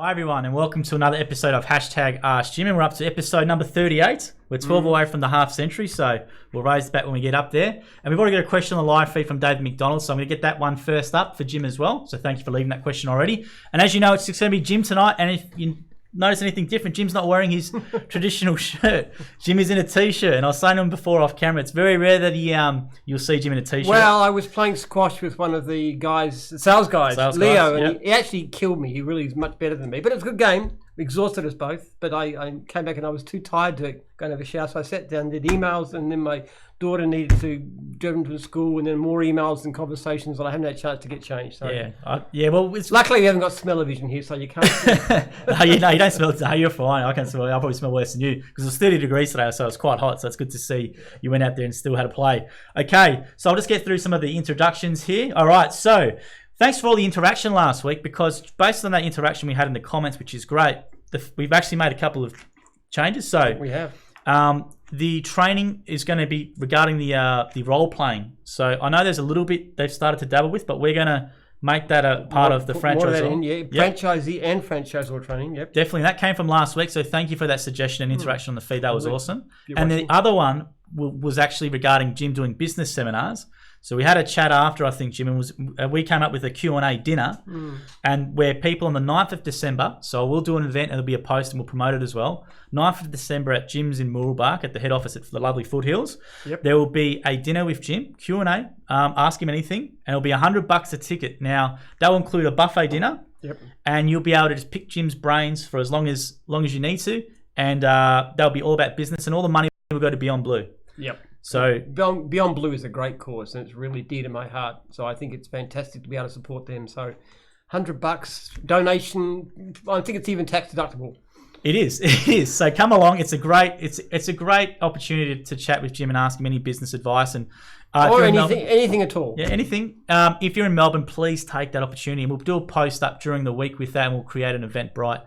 Hi everyone, and welcome to another episode of Hashtag Ask Jim, and we're up to episode number 38. We're 12 away from the half century, so we'll raise the bet when we get up there. And we've already got a question on the live feed from David McDonald, so I'm going to get that one first up for Jim as well. So thank you for leaving that question already. And as you know, it's going to be Jim tonight, and if you notice anything different, Jim's not wearing his traditional shirt. Jim is in a t-shirt, and I was saying to him before off camera, it's very rare that you'll see Jim in a t-shirt. Well, I was playing squash with one of the guys, sales guys, Leo, and he actually killed me. He really is much better than me, but it was a good game. We exhausted us both, but I came back and I was too tired to go and have a shower, so I sat down, did emails, and then my daughter needed to drive to school, and then more emails and conversations, and I haven't had a chance to get changed. So. Well, it's... luckily we haven't got smell-o-vision here, so you can't. No, you don't smell it. No, you're fine. I can smell it. I'll probably smell worse than you because it was 30 degrees today, so it was quite hot. So it's good to see you went out there and still had a play. Okay, so I'll just get through some of the introductions here. All right, so thanks for all the interaction last week, because based on that interaction we had in the comments, which is great, we've actually made a couple of changes. So we have. The training is going to be regarding the role playing. So I know there's a little bit they've started to dabble with, but we're going to make that a part of the franchisee. Franchisee and franchisor training. Yep, definitely. That came from last week, so thank you for that suggestion and interaction on the feed. That was awesome. And the other one was actually regarding Jim doing business seminars. So we had a chat after, I think, Jim, and we came up with a Q&A dinner, and where people on the 9th of December, so we'll do an event and there'll be a post and we'll promote it as well. 9th of December at Jim's in Mooralbark at the head office at the lovely Foothills. Yep. There will be a dinner with Jim, Q&A, ask him anything, and it'll be $100 a ticket. Now, that will include a buffet dinner, and you'll be able to just pick Jim's brains for as long as you need to, and that'll be all about business, and all the money will go to Beyond Blue. Yep. So Beyond Blue is a great cause, and it's really dear to my heart. So I think it's fantastic to be able to support them. So $100 donation. I think it's even tax deductible. It is. So come along. It's a great opportunity to chat with Jim and ask him any business advice and or anything at all. Yeah, anything. If you're in Melbourne, please take that opportunity, and we'll do a post up during the week with that, and we'll create an Eventbrite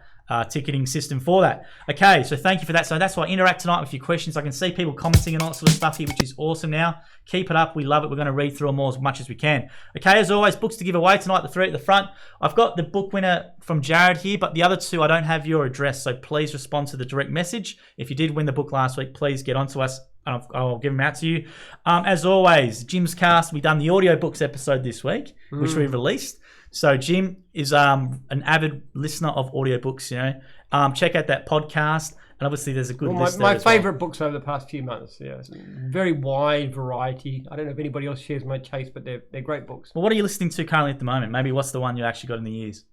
ticketing system for that. Okay, so thank you for that. So that's why I interact tonight with your questions. I can see people commenting and all that sort of stuff here, which is awesome now. Keep it up. We love it. We're going to read through them all as much as we can. Okay, as always, books to give away tonight, the three at the front. I've got the book winner from Jared here, but the other two, I don't have your address, so please respond to the direct message. If you did win the book last week, please get onto us. I'll give them out to you. As always, Jim's Cast, we've done the audiobooks episode this week, which we released. So Jim is an avid listener of audiobooks, you know. Check out that podcast, and obviously there's a good list there my favourite books over the past few months. Yeah, it's a very wide variety. I don't know if anybody else shares my taste, but they're great books. Well, what are you listening to currently at the moment? Maybe what's the one you actually got in the ears?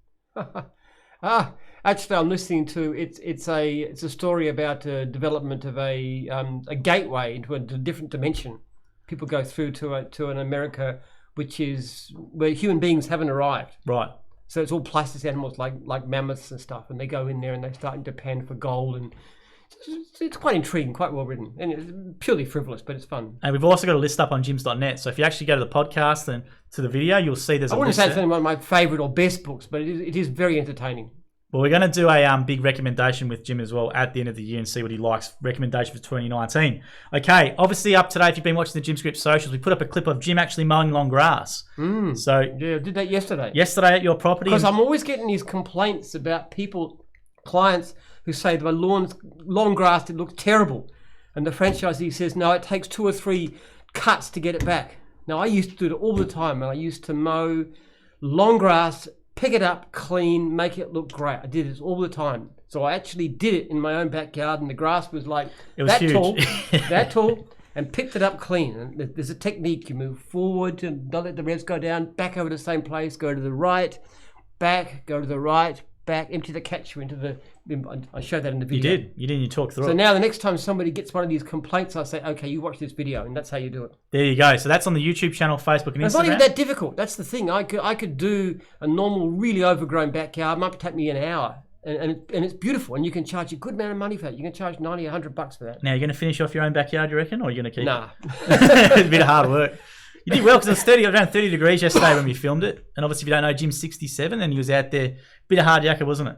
Actually, I'm listening to it's a story about development of a gateway into a different dimension. People go through to an America which is where human beings haven't arrived. Right. So it's all plastic animals like mammoths and stuff, and they go in there and they start in Japan for gold, and it's quite intriguing, quite well written, and it's purely frivolous, but it's fun. And we've also got a list up on jims.net, so if you actually go to the podcast and to the video, you'll see there's a list. I wouldn't say it's one of my favourite or best books, but it is very entertaining. Well, we're going to do a big recommendation with Jim as well at the end of the year and see what he likes. Recommendation for 2019. Okay, obviously up today, if you've been watching the Jim Script socials, we put up a clip of Jim actually mowing long grass. So yeah, I did that yesterday. Yesterday at your property. Because I'm always getting these complaints about clients who say my lawn grass, it looks terrible. And the franchisee says, no, it takes 2 or 3 cuts to get it back. Now, I used to do it all the time, and I used to mow long grass, pick it up, clean, make it look great. I did this all the time. So I actually did it in my own backyard, and the grass was like that tall, and picked it up clean. And there's a technique. You move forward and don't let the revs go down, back over the same place, go to the right, back, go to the right, back, empty the catcher into the... I showed that in the video. You did, you talked through it. So now the next time somebody gets one of these complaints, I say, okay, you watch this video, and that's how you do it. There you go. So that's on the YouTube channel, Facebook, and Instagram. It's not even that difficult. That's the thing. I could do a normal, really overgrown backyard. It might take me an hour, and it's beautiful, and you can charge a good amount of money for that. You can charge $90, $100 for that. Now, you're going to finish off your own backyard, you reckon, or are you going to keep Nah. It's a bit of hard work. You did well, because it was around 30 degrees yesterday when we filmed it, and obviously if you don't know, Jim's 67, and he was out there. Bit of hard yakka, wasn't it?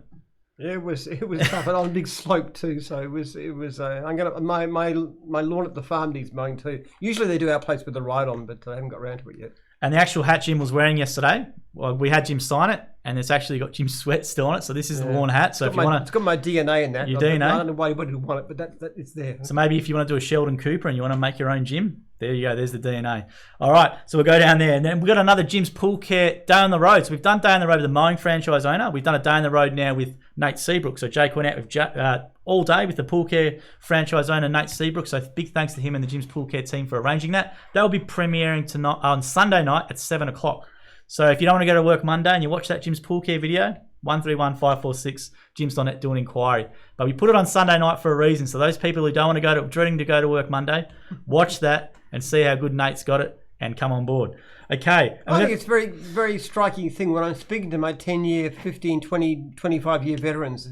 Yeah, it was tough, and on a big slope too. So it was. I'm gonna my lawn at the farm needs mowing too. Usually they do our place with the ride on, but I haven't got around to it yet. And the actual hat Jim was wearing yesterday, well, we had Jim sign it, and it's actually got Jim's sweat still on it. So this is the lawn hat. So if you want to, it's got my DNA in that. Your DNA. I don't know why anybody would want it, but that it's there. So maybe if you want to do a Sheldon Cooper and you want to make your own Jim, there you go. There's the DNA. All right. So we'll go down there, and then we've got another Jim's Pool Care Day on the Road. So we've done Day on the Road with the Mowing franchise owner. We've done a Day on the Road now with Nate Seabrook. So Jake went out with all day with the Pool Care franchise owner Nate Seabrook. So big thanks to him and the Jim's Pool Care team for arranging that. They'll be premiering tonight on Sunday night at 7:00. So if you don't want to go to work Monday and you watch that Jim's Pool Care video, 131546 Jim's.net, do an inquiry. But we put it on Sunday night for a reason. So those people who don't want to dreading to go to work Monday, watch that and see how good Nate's got it and come on board. Okay. I think it's a very, very striking thing when I'm speaking to my 10-year, 15, 20, 25-year veterans,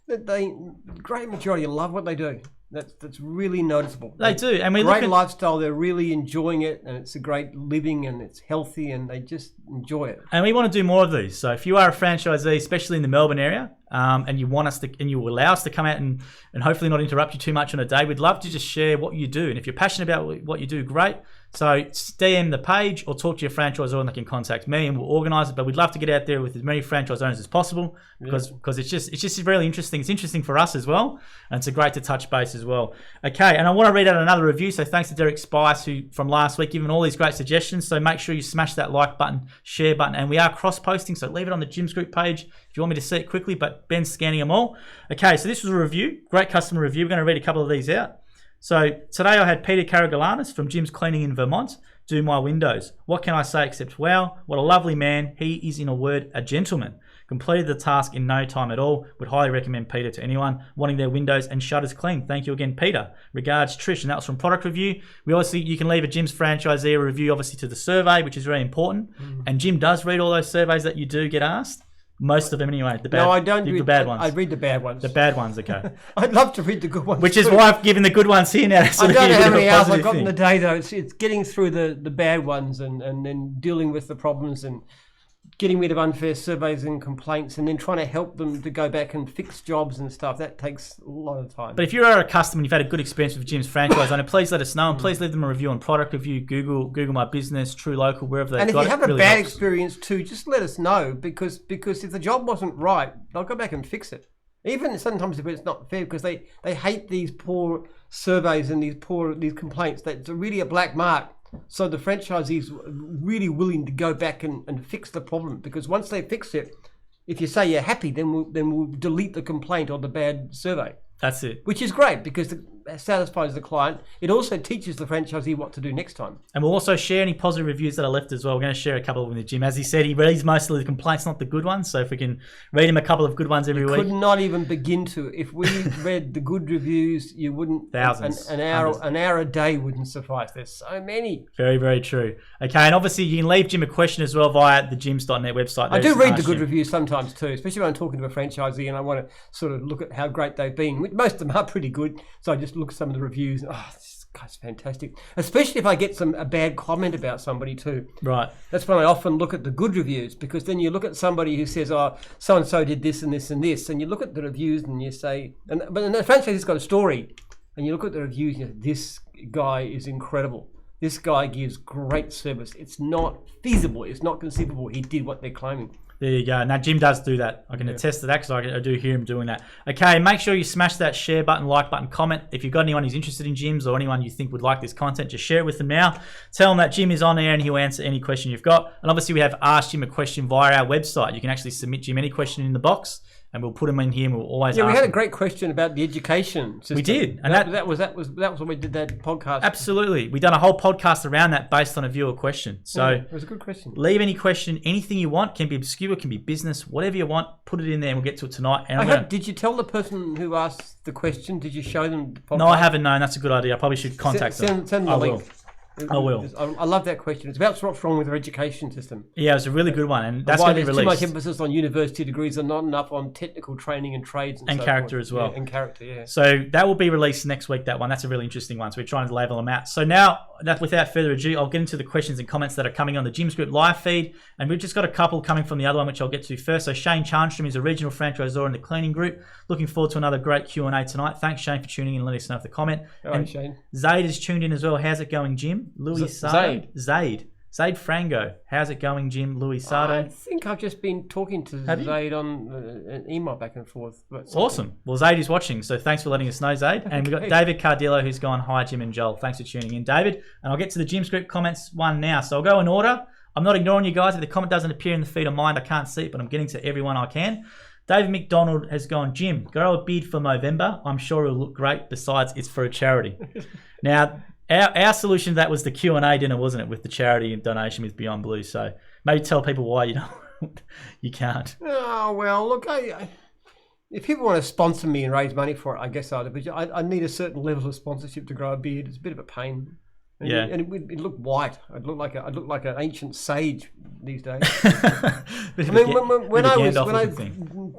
that great majority love what they do. That's really noticeable. They do. And great lifestyle. They're really enjoying it, and it's a great living, and it's healthy, and they just enjoy it. And we want to do more of these. So if you are a franchisee, especially in the Melbourne area, and you want us to, and you allow us to come out and hopefully not interrupt you too much on a day, we'd love to just share what you do. And if you're passionate about what you do, great. So DM the page or talk to your franchisor and they can contact me and we'll organise it. But we'd love to get out there with as many franchise owners as possible because it's just really interesting. It's interesting for us as well, and it's great to touch base as well. Okay, and I want to read out another review. So thanks to Derek Spice who from last week giving all these great suggestions. So make sure you smash that like button, share button, and we are cross-posting. So leave it on the Jim's Group page if you want me to see it quickly. But Ben's scanning them all. Okay, so this was a review, great customer review. We're going to read a couple of these out. So today I had Peter Karagalanis from Jim's Cleaning in Vermont do my windows. What can I say except, wow, what a lovely man. He is, in a word, a gentleman. Completed the task in no time at all. Would highly recommend Peter to anyone wanting their windows and shutters clean. Thank you again, Peter. Regards, Trish. And that was from Product Review. You can leave a Jim's franchisee review, obviously, to the survey, which is very important. And Jim does read all those surveys that you do get asked. Most of them anyway. No, I don't read the bad ones. I read the bad ones. The bad ones, okay. I'd love to read the good ones. Which is why I've given the good ones here now. I don't know how many hours I've got in the day though. It's getting through the bad ones and then dealing with the problems and getting rid of unfair surveys and complaints and then trying to help them to go back and fix jobs and stuff. That takes a lot of time. But if you're a customer and you've had a good experience with Jim's franchise owner, please let us know and please leave them a review on Product Review, Google My Business, True Local, wherever they've got it. And if you have a bad experience too, just let us know because if the job wasn't right, they'll go back and fix it. Even sometimes if it's not fair because they hate these poor surveys and these complaints. That's really a black mark. So the franchisees are really willing to go back and fix the problem because once they fix it, if you say you're happy, then we'll delete the complaint or the bad survey. That's it. Which is great because it satisfies the client. It also teaches the franchisee what to do next time. And we'll also share any positive reviews that are left as well. We're going to share a couple of them with Jim. As he said, he reads most of the complaints, not the good ones. So if we can read him a couple of good ones every week. Could not even begin to. If we read the good reviews, you wouldn't. Thousands. An hour a day wouldn't suffice. There's so many. Very, very true. Okay, and obviously you can leave Jim a question as well via the jims.net website. I do read the good reviews sometimes too, especially when I'm talking to a franchisee and I want to sort of look at how great they've been. Most of them are pretty good, so I just look at some of the reviews. Oh, this guy's fantastic. Especially if I get a bad comment about somebody too. Right. That's when I often look at the good reviews because then you look at somebody who says, "Oh, so and so did this and this and this," and you look at the reviews and you say, but the franchisee's got a story, and you look at the reviews and you say, "This guy is incredible. This guy gives great service. It's not feasible. It's not conceivable. He did what they're claiming." There you go. Now, Jim does do that. I can attest to that because I do hear him doing that. Okay, make sure you smash that share button, like button, comment. If you've got anyone who's interested in gyms or anyone you think would like this content, just share it with them now. Tell them that Jim is on air and he'll answer any question you've got. And obviously, we have Ask Jim a Question via our website. You can actually submit Jim any question in the box and we'll put them in here and we'll always ask we had them. A great question about the education system. We did. And that was when we did that podcast. Absolutely. We've done a whole podcast around that based on a viewer question. So it was a good question. Leave any question, anything you want. Can be obscure, can be business, whatever you want. Put it in there and we'll get to it tonight. And did you tell the person who asked the question? Did you show them the podcast? No, I haven't known. That's a good idea. I probably should contact them. Send them a link. I will. I love that question. It's about what's wrong with our education system. Yeah, it's a really good one, and that's going to be released. Too much emphasis on university degrees and not enough on technical training and trades and so character forth. as well. Yeah, and character, yeah. So that will be released next week. That one, that's a really interesting one. So we're trying to label them out. So now, without further ado, I'll get into the questions and comments that are coming on the Jim's Group live feed, and we've just got a couple coming from the other one, which I'll get to first. So Shane Charnstrom is a regional franchisor in the cleaning group. Looking forward to another great Q&A tonight. Thanks, Shane, for tuning in and letting us know the comment. All right, Shane. Zaid is tuned in as well. How's it going, Jim? Louis Zaid. Zaid Frango, how's it going, Jim? Louis Sardo. I think I've just been talking to Zaid on an email back and forth. Awesome. Well, Zaid is watching, so thanks for letting us know, Zaid. And we've got David Cardillo who's gone, hi, Jim and Joel. Thanks for tuning in, David. And I'll get to the Jim Script comments one now. So I'll go in order. I'm not ignoring you guys. If the comment doesn't appear in the feed of mine, I can't see it, but I'm getting to everyone I can. David McDonald has gone, Jim, grow a beard for Movember. I'm sure it'll look great. Besides, it's for a charity. Now, our solution to that was the Q&A dinner, wasn't it, with the charity and donation with Beyond Blue. So maybe tell people why you can't. Oh, well, look, if people want to sponsor me and raise money for it, I guess I'd. But I need a certain level of sponsorship to grow a beard. It's a bit of a pain. And it'd look white. I'd look like an ancient sage these days. When I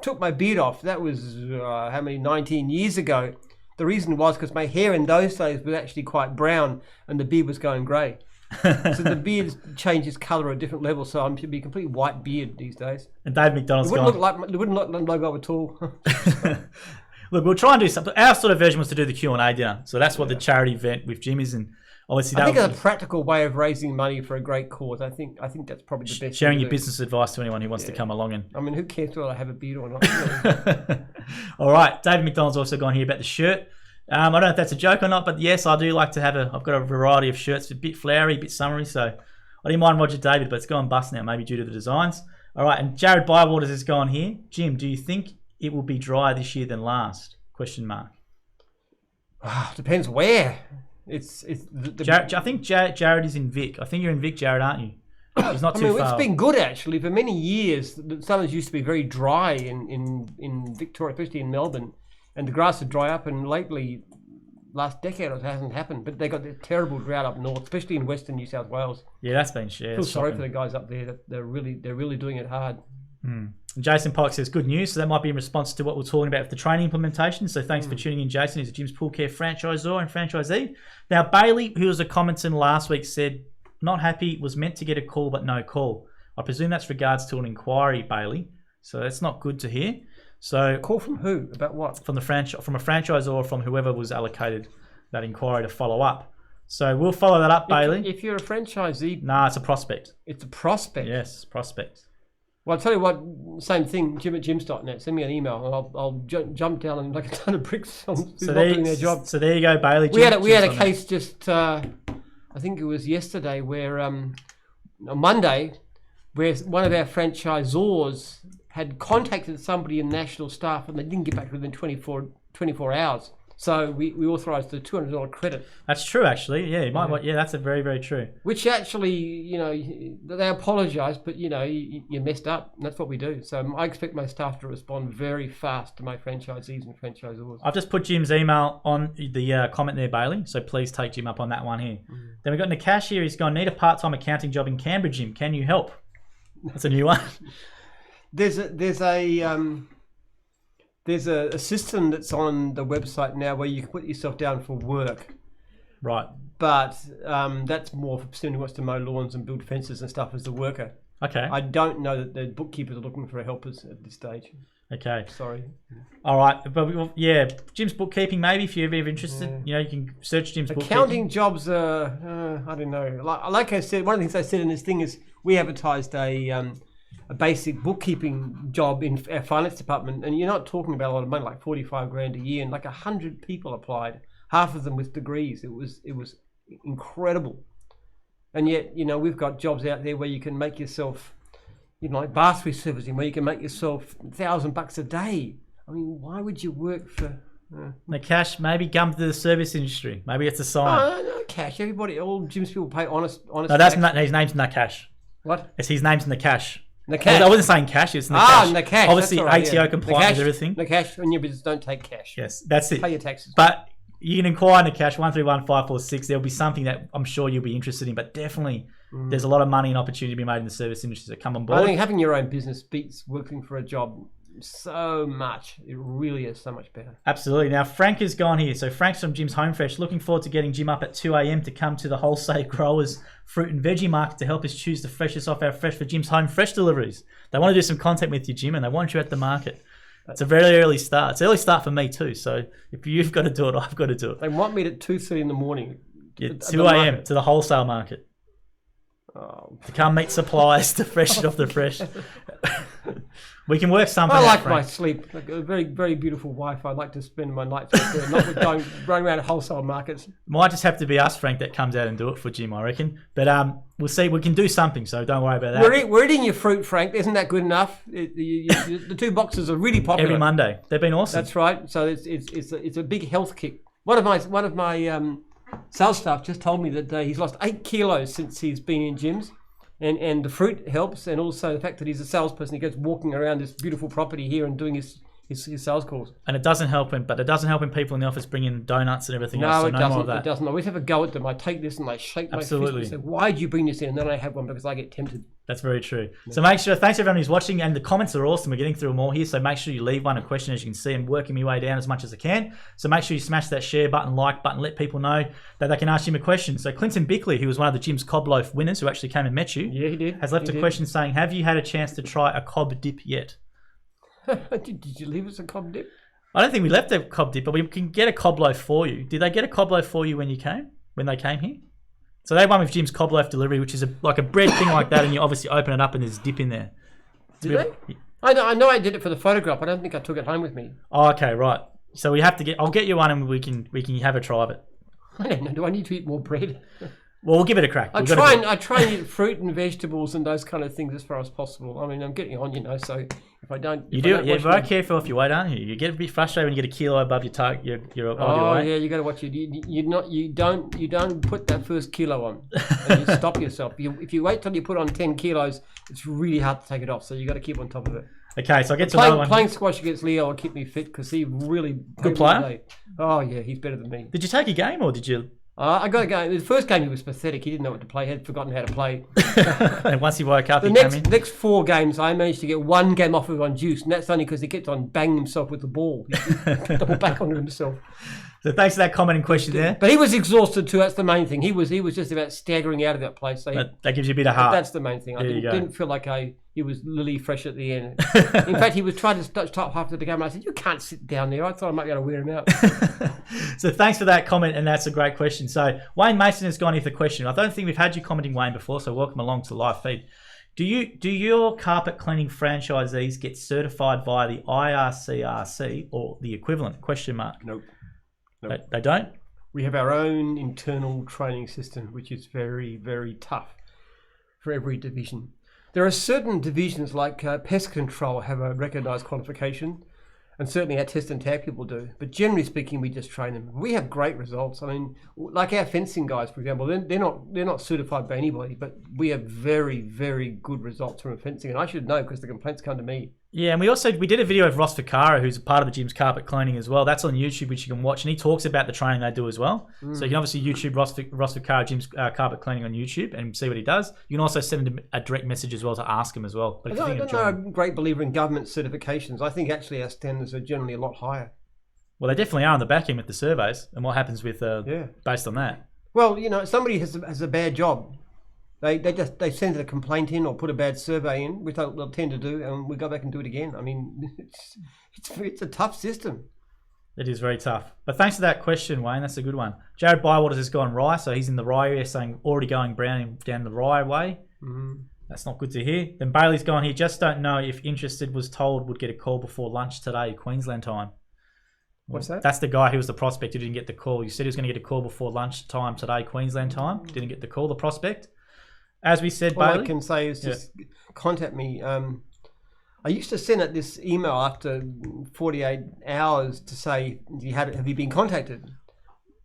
took my beard off, that was 19 years ago. The reason was because my hair in those days was actually quite brown and the beard was going grey. So the beard changes colour at different levels, so I should be a complete white beard these days. And Dave McDonald's it wouldn't look like logo at all. Look, we'll try and do something. Our sort of version was to do the Q&A dinner. So that's what the charity event with Jim is. And obviously, I think it's a practical way of raising money for a great cause. I think that's probably the best. Sharing your business advice to anyone who wants to come along. And I mean, who cares whether I have a beard or not? All right. David McDonald's also gone here about the shirt. I don't know if that's a joke or not, but yes, I do like to have I've got a variety of shirts, a bit flowery, a bit summery, so I didn't mind Roger David, but it's gone bust now, maybe due to the designs. All right, and Jared Bywaters has gone here. Jim, do you think it will be drier this year than last? ? Depends where. I think Jared is in Vic. I think you're in Vic, Jared, aren't you? He's not too far. It's been good actually for many years. The summers used to be very dry in Victoria, especially in Melbourne, and the grass would dry up. And lately, last decade, it hasn't happened. But they got the terrible drought up north, especially in Western New South Wales. Yeah, that's been shared. I feel sorry for the guys up there. That they're really doing it hard. And Jason Pollock says, good news. So that might be in response to what we're talking about with the training implementation. So thanks for tuning in, Jason. He's a Jim's Pool Care franchisor and franchisee. Now, Bailey, who was a commenter last week, said, not happy, was meant to get a call, but no call. I presume that's regards to an inquiry, Bailey. So that's not good to hear. So call from who? About what? From a franchisor or from whoever was allocated that inquiry to follow up. So we'll follow that up, Bailey. If you're a franchisee... Nah, it's a prospect. It's a prospect? Yes, prospect. Well, I'll tell you what, same thing, Jim@jims.net. Send me an email and I'll jump down and like a ton of bricks on who's not doing their job. So there you go, Bailey. We had a case just, I think it was yesterday, where on Monday, where one of our franchisors had contacted somebody in national staff and they didn't get back within 24 hours. So we authorised a $200 credit. That's true, actually. Yeah, that's a very, very true. Which actually, they apologise, but you messed up. And that's what we do. So I expect my staff to respond very fast to my franchisees and franchisors. I've just put Jim's email on the comment there, Bailey. So please take Jim up on that one here. Then we've got Nakash here. He's gone, need a part-time accounting job in Canberra, Jim. Can you help? That's a new one. There's a system that's on the website now where you can put yourself down for work. Right. But that's more for somebody who wants to mow lawns and build fences and stuff as a worker. Okay. I don't know that the bookkeepers are looking for helpers at this stage. Okay. Sorry. All right. But Jim's bookkeeping, maybe, if you're ever interested. You can search Jim's bookkeeping. Accounting jobs are, I don't know. Like I said, one of the things I said in this thing is we advertised a basic bookkeeping job in our finance department, and you're not talking about a lot of money, like 45 grand a year, and like 100 people applied, half of them with degrees. It was incredible. And yet, we've got jobs out there where you can make yourself, like bath resurfacing, where you can make yourself $1,000 a day. I mean, why would you work for Nakash, maybe come to the service industry. Maybe it's a sign. No, cash. All Jim's people pay honest. No, that's not, his name's Nakash. What? It's his name's Nakash. Nakash. I wasn't saying cash, it's Nakash. Nakash. Obviously, right, ATO compliant with everything. Nakash, when your business don't take cash. Yes, that's it. Pay your taxes. But you can inquire Nakash 131546. There'll be something that I'm sure you'll be interested in, but definitely there's a lot of money and opportunity to be made in the service industry, so come on board. I think having your own business beats working for a job so much. It really is so much better. Absolutely. Now, Frank has gone here. So Frank's from Jim's Home Fresh. Looking forward to getting Jim up at 2 a.m. to come to the wholesale growers fruit and veggie market to help us choose the freshest off our Fresh for Jim's Home Fresh deliveries. They want to do some content with you, Jim, and they want you at the market. It's a very early start. It's an early start for me too. So if you've got to do it, I've got to do it. They want me at 2:30 in the morning. Yeah, 2 a.m. to the wholesale market. to come meet suppliers to freshen off the fresh. We can work something I out, like Frank. my sleep. Like a very, very beautiful wife. I like to spend my nights with her, not with going running around wholesale markets. Might just have to be us, Frank, that comes out and do it for Jim, I reckon. But we'll see. We can do something, so don't worry about that. We're eating your fruit, Frank. Isn't that good enough? The 2 boxes are really popular. Every Monday. They've been awesome. That's right. So it's a big health kick. One of my sales staff just told me that he's lost 8 kilos since he's been in gyms. And the fruit helps, and also the fact that he's a salesperson. He goes walking around this beautiful property here and doing his sales calls. And it doesn't help him, but it doesn't help him people in the office bring in donuts and everything else. No, So it no doesn't. more of that. It doesn't. I always have a go at them. I take this and I shake my Absolutely. fist and say, "Why did you bring this in?" And then I have one because I get tempted. That's very true. So make sure, thanks everyone who's watching, and the comments are awesome. We're getting through them all here, so make sure you leave one a question. As you can see, I'm working my way down as much as I can. So make sure you smash that share button, like button, let people know that they can ask him a question. So Clinton Bickley, who was one of the Jim's Cob Loaf winners, who actually came and met you, Yeah, he did. has left He a did. question saying, have you had a chance to try a cob dip yet? Did you leave us a cob dip? I don't think we left a cob dip, but we can get a cob loaf for you. Did they get a cob loaf for you when they came here? So they won with Jim's cob loaf delivery, which is like a bread thing like that, and you obviously open it up and there's dip in there. Did they? I know I did it for the photograph. I don't think I took it home with me. Oh, okay, right. So we have to get. I'll get you one, and we can have a try of it. I don't know. Do I need to eat more bread? Well, we'll give it a crack. I try and eat fruit and vegetables and those kind of things as far as possible. I mean, I'm getting on, so if I don't... You do, you're very careful if you wait, aren't you? You get a bit frustrated when you get a kilo above your target, your ideal weight. Yeah, you got to watch it. You don't put that first kilo on, and you stop yourself. If you wait till you put on 10 kilos, it's really hard to take it off. So you got to keep on top of it. Okay, so I get to another one. Playing squash against Leo will keep me fit because he really Good player. Oh yeah, he's better than me. Did you take a game or did you? I got a game. The first game he was pathetic. He didn't know what to play. He had forgotten how to play. And once he woke up, The he came in. next 4 games, I managed to get 1 game off of on juice, and that's only because he kept on banging himself with the ball. He double back onto himself. So thanks for that comment and question there. But he was exhausted too. That's the main thing. He was just about staggering out of that place. So That gives you a bit of heart. that's the main thing. I There you go. didn't feel like he was lily fresh at the end. In fact, he was trying to stop halfway the game. And I said, "You can't sit down there." I thought I might be able to wear him out. So thanks for that comment, and that's a great question. So Wayne Mason has gone here with a question. I don't think we've had you commenting, Wayne, before, so welcome along to the live feed. Do your carpet cleaning franchisees get certified via the IRCRC or the equivalent? Question mark. Nope. They don't? We have our own internal training system, which is very, very tough for every division. There are certain divisions like pest control have a recognised qualification, and certainly our test and tag people do. But generally speaking, we just train them. We have great results. I mean, like our fencing guys, for example, they're not certified by anybody, but we have very, very good results from fencing. And I should know because the complaints come to me. Yeah, and we did a video of Ross Ficara, who's a part of the Jim's carpet cleaning as well. That's on YouTube, which you can watch, and he talks about the training they do as well. So you can obviously YouTube Ross Ficara, Jim's carpet cleaning on YouTube, and see what he does. You can also send him a direct message as well to ask him as well. But if you think of I'm not a great believer in government certifications. I think actually our standards are generally a lot higher. Well, they definitely are on the back end with the surveys, and what happens with based on that. Well, somebody has a bad job. They send a complaint in or put a bad survey in, which they'll tend to do, and we go back and do it again. I mean, it's a tough system. It is very tough. But thanks for that question, Wayne. That's a good one. Jared Bywaters has gone rye, so he's in the rye area, saying already going brown down the rye way. That's not good to hear. Then Bailey's gone here. Just don't know if interested was told would get a call before lunch today, Queensland time. What's that? That's the guy who was the prospect who didn't get the call. You said he was going to get a call before lunchtime today, Queensland time. Didn't get the call, the prospect. As we said, All Bailey. I can say is just contact me. I used to send out this email after 48 hours to say, have you been contacted?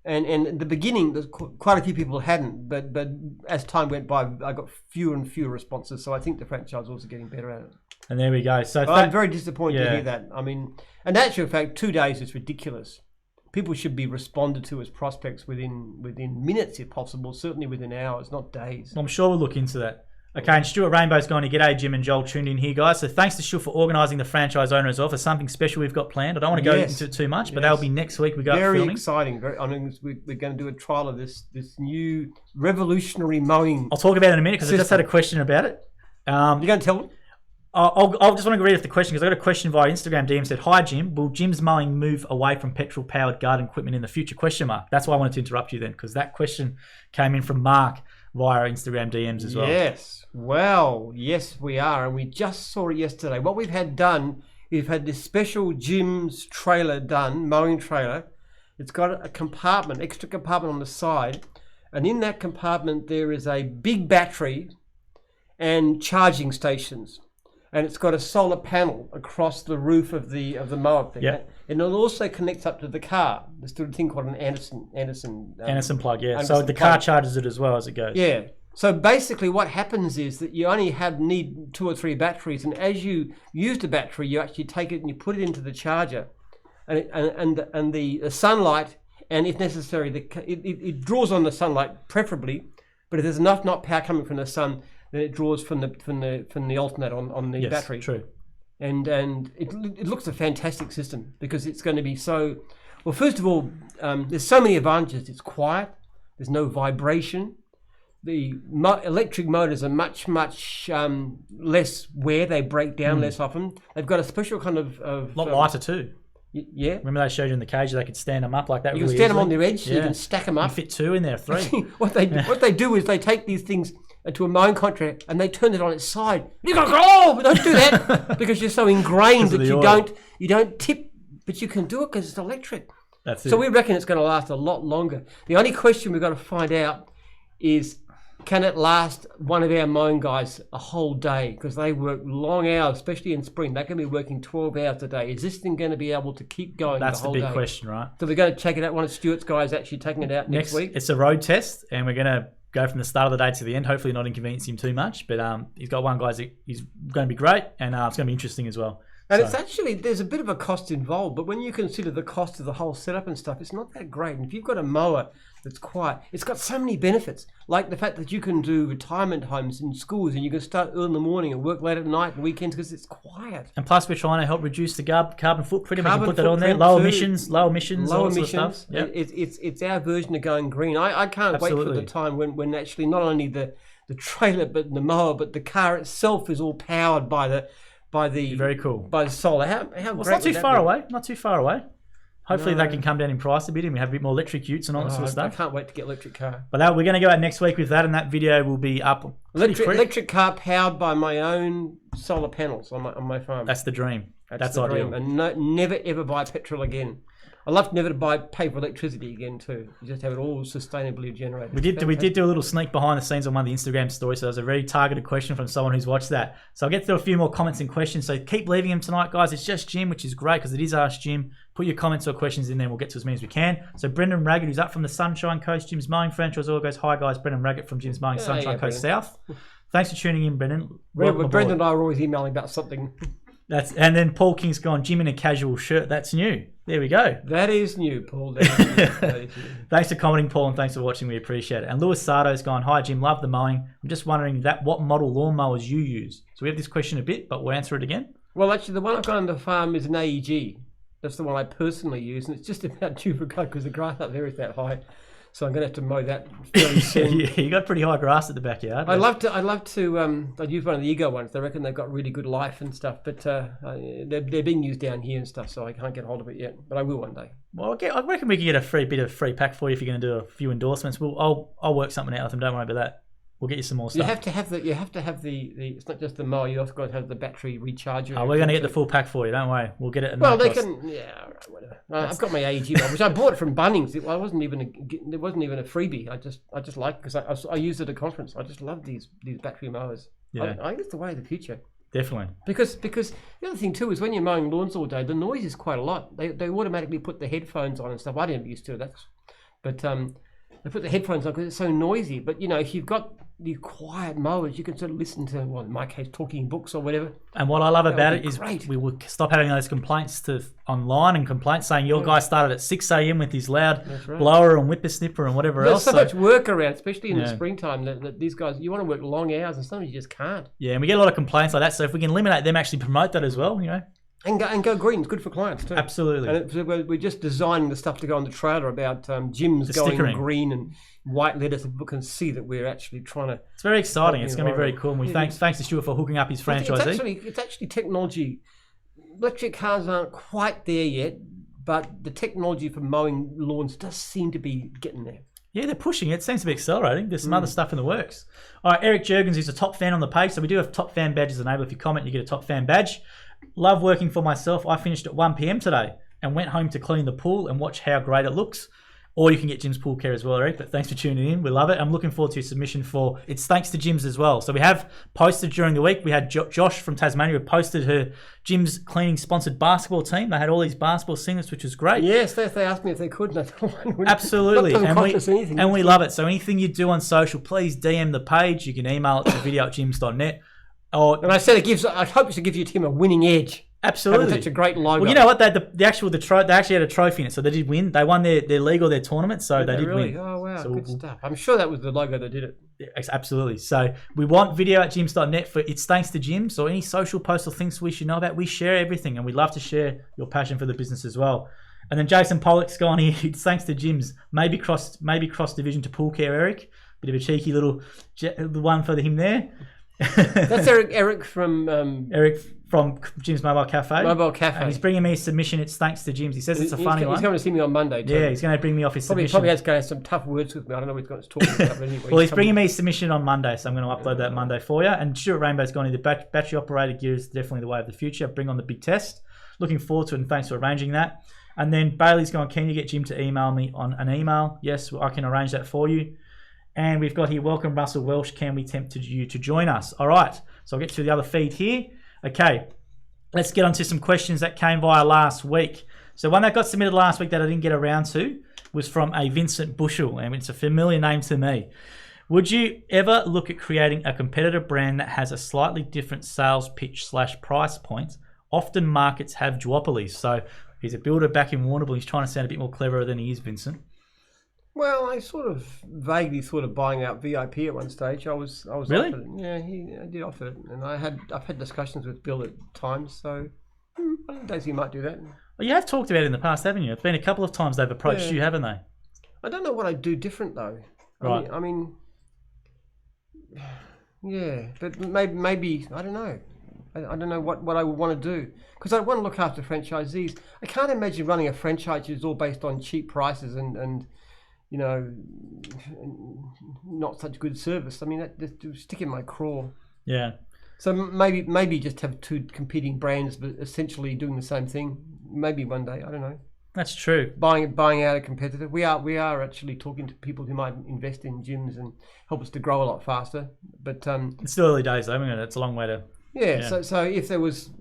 And in the beginning, there's quite a few people hadn't, but as time went by, I got fewer and fewer responses. So I think the franchisors are getting better at it. And there we go. So I'm very disappointed to hear that. I mean, in actual fact, 2 days is ridiculous. People should be responded to as prospects within minutes, if possible. Certainly within hours, not days. I'm sure we'll look into that. Okay, and Stuart Rainbow's going to g'day Jim and Joel tuned in here, guys. So thanks to Stu for organising the franchise owner as well for something special we've got planned. I don't want to go into it too much, but that'll be next week. We got very filming. Exciting. I mean, we're going to do a trial of this new revolutionary mowing. I'll talk about it in a minute because I just had a question about it. You're going to tell them? I'll just want to read off the question because I got a question via Instagram DM said, "Hi Jim, will Jim's mowing move away from petrol-powered garden equipment in the future?" Question mark. That's why I wanted to interrupt you then because that question came in from Mark. via Instagram DMs as well. Yes. Well, yes, we are. And we just saw it yesterday. What we've had done, we've had this special Jim's trailer done, mowing trailer. It's got a compartment, extra compartment on the side. And in that compartment, there is a big battery and charging stations. And it's got a solar panel across the roof of the mower thing. Yep. And it also connects up to the car. There's a thing called an Anderson plug, yeah. Anderson So the car plug. charges it as well as it goes. Yeah. So basically what happens is that you only need 2 or 3 batteries, and as you use the battery, you actually take it and you put it into the charger, and the sunlight, and if necessary, it draws on the sunlight preferably, but if there's enough power coming from the sun, then it draws from the alternate on the battery. True. And it looks a fantastic system because it's going to be so. Well, first of all, there's so many advantages. It's quiet. There's no vibration. The electric motors are much less wear. They break down less often. They've got a special kind of a lot lighter too. Yeah. Remember they showed you in the cage they could stand them up like that. You really can stand them easily? on their edge. So you can stack them up. You fit 2 in there, 3. What they do is they take these things to a mowing contract and they turn it on its side. You go, oh, but don't do that because you're so ingrained that you don't tip, but you can do it because it's electric. That's it. So we reckon it's going to last a lot longer. The only question we've got to find out is, can it last one of our mowing guys a whole day? Because they work long hours, especially in spring. They can be working 12 hours a day. Is this thing going to be able to keep going That's the whole the big day? question, right? So we're going to check it out. One of Stuart's guys actually taking it out next week. It's a road test, and we're going to go from the start of the day to the end. Hopefully not inconvenience him too much, but he's got one guy. He's going to be great, and it's going to be interesting as well. And it's actually, there's a bit of a cost involved, but when you consider the cost of the whole setup and stuff, it's not that great. And if you've got a mower that's quiet, it's got so many benefits, like the fact that you can do retirement homes and schools, and you can start early in the morning and work late at night and weekends because it's quiet. And plus, we're trying to help reduce the carbon footprint. And we Carbon can put that on there. footprint Low too. emissions, all that sort of stuff. Yep. It's our version of going green. I can't wait for the time when actually not only the trailer, but the mower, but the car itself is all powered by the Very cool. by the solar. How Well, great it's not too would that far be? away. Not too far away. Hopefully No. they can come down in price a bit and we have a bit more electric utes and all that sort of I stuff. can't wait to get electric car. But we're going to go out next week with that, and that video will be up pretty quick. Electric car powered by my own solar panels on my farm. That's the dream. That's the ideal. dream. And never ever buy petrol again. I love never to pay for electricity again too. You just have it all sustainably generated. We did do a little sneak behind the scenes on one of the Instagram stories, so there's a very targeted question from someone who's watched that. So I'll get through a few more comments and questions, so keep leaving them tonight, guys. It's just Jim, which is great because it is Ask Jim. Put your comments or questions in there and we'll get to as many as we can. So Brendan Raggett, who's up from the Sunshine Coast, Jim's Mowing Franchisee, goes, hi guys, Brendan Raggett from Jim's Mowing, Sunshine Coast Brendan. South. Thanks for tuning in, Brendan. Welcome Brendan aboard. and I are always emailing about something. And then Paul King's gone, Jim in a casual shirt. That's new. There we go. That is new, Paul. That is new. That is new. Thanks for commenting, Paul, and thanks for watching. We appreciate it. And Lewis Sardo's gone, hi, Jim, love the mowing. I'm just wondering what model lawnmowers you use. So we have this question a bit, but we'll answer it again. Well, actually, the one I've got on the farm is an AEG. That's the one I personally use, and it's just about due for cut because the grass up there is that high. So I'm going to have to mow that fairly soon. You got pretty high grass at the backyard. I'd love to. I'd use one of the Ego ones. They reckon they've got really good life and stuff, but they're being used down here and stuff, so I can't get hold of it yet. But I will one day. Well, I reckon we can get a bit of free pack for you if you're going to do a few endorsements. I'll work something out with them. Don't worry about that. We'll get you some more stuff. You have to have the. It's not just the mower. You also got to have the battery recharger. Oh, we're going to get the full pack for you. Don't worry. We'll get it. At Well, no they cost. can. Yeah, all right, whatever. I've got my AEG one, which I bought from Bunnings. It wasn't even a freebie. I just like it because I used it at a conference. I just love these battery mowers. Yeah. I think it's the way of the future. Definitely. Because the other thing too is when you're mowing lawns all day, the noise is quite a lot. They automatically put the headphones on and stuff. I didn't used to that, but they put the headphones on because it's so noisy. But you know, if you've got these quiet mowers, you can sort of listen to, well, in my case, talking books or whatever. And what I love about would it be is great. we will stop having those complaints online and complaints saying your guy started at 6 a.m. with his loud right. blower and whippersnipper and whatever There's else. so much work around, especially in the Yeah. springtime, that these guys, you want to work long hours and sometimes you just can't. Yeah, and we get a lot of complaints like that. So if we can eliminate them, actually promote that as well, you know. And go green. It's good for clients too. Absolutely. And we're just designing the stuff to go on the trailer about Jim's The going stickering. green and white letters, so people can see that we're actually trying to. It's very exciting. Help It's the going to be very cool. And environment. thanks to Stuart for hooking up his franchisee. It's actually technology. Electric cars aren't quite there yet, but the technology for mowing lawns does seem to be getting there. Yeah, they're pushing it. It seems to be accelerating. There's some other stuff in the works. All right, Eric Jurgens is a top fan on the page. So we do have top fan badges enabled. If you comment, you get a top fan badge. Love working for myself. I finished at 1 p.m. today and went home to clean the pool and watch how great it looks. Or you can get Jim's pool care as well, Eric. But thanks for tuning in. We love it. I'm looking forward to your submission for it's thanks to Jim's as well. So we have posted during the week. We had Josh from Tasmania who posted her Jim's cleaning sponsored basketball team. They had all these basketball singers, which was great. Yes, they asked me if they could. Absolutely. And we love it. So anything you do on social, please DM the page. You can email it to video@jims.net. And I said I hope it give your team a winning edge. Absolutely. Having such a great logo. Well, you know what? They actually had a trophy in it, so they did win. They won their league or their tournament, so they did really win. Oh, wow. So good stuff. I'm sure that was the logo that did it. Yeah, absolutely. So we want video@jims.net for it's thanks to Jim's or any social posts or things we should know about. We share everything, and we'd love to share your passion for the business as well. And then Jason Pollock's gone here. It's thanks to Jim's. Maybe cross division to pool care, Eric. Bit of a cheeky little one for him there. That's Eric from Jim's Mobile Cafe. Mobile Cafe. And he's bringing me a submission. It's thanks to Jim's. He says it's a funny one. He's coming to see me on Monday too. Yeah, he's going to bring me off his submission. Probably has to have some tough words with me. I don't know what he's got to talk about. But anyway, well, he's bringing me a submission on Monday, so I'm going to upload that Monday for you. And Stuart Rainbow's gone into battery operated gear is definitely the way of the future. Bring on the big test. Looking forward to it, and thanks for arranging that. And then Bailey's gone, can you get Jim to email me on an email? Yes, I can arrange that for you. And we've got here, welcome Russell Welsh. Can we tempt you to join us? All right. So I'll get to the other feed here. Okay. Let's get on to some questions that came via last week. So one that got submitted last week that I didn't get around to was from a Vincent Bushell, and it's a familiar name to me. Would you ever look at creating a competitor brand that has a slightly different sales pitch / price point? Often markets have duopolies. So he's a builder back in Warrnambool. He's trying to sound a bit more cleverer than he is, Vincent. Well, I sort of vaguely thought of buying out VIP at one stage. I was really? offered it. Yeah, I did offer it, and I've had discussions with Bill at times. So I don't think he might do that. Well, you have talked about it in the past, haven't you? It's been a couple of times they've approached you, haven't they? I don't know what I'd do different though. Right. I mean, yeah, but maybe I don't know. I don't know what I would want to do because I want to look after franchisees. I can't imagine running a franchise which is all based on cheap prices and you know, not such good service. I mean, that just stick in my craw. Yeah. So maybe just have two competing brands, but essentially doing the same thing. Maybe one day, I don't know. That's true. Buying out a competitor. We are actually talking to people who might invest in gyms and help us to grow a lot faster. But it's still early days, though. I mean, it's a long way to. Yeah. So if there was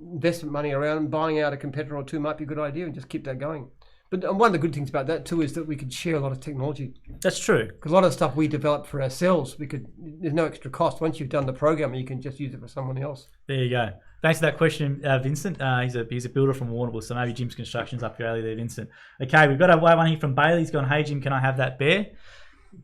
investment money around, buying out a competitor or two might be a good idea, and just keep that going. But one of the good things about that too is that we could share a lot of technology. That's true. Because a lot of stuff we develop for ourselves, there's no extra cost. Once you've done the program, you can just use it for someone else. There you go. Thanks for that question, Vincent. He's a builder from Warrnambool, so maybe Jim's Construction's up your alley there, Vincent. Okay, we've got one here from Bailey. He's gone, hey Jim, can I have that bear?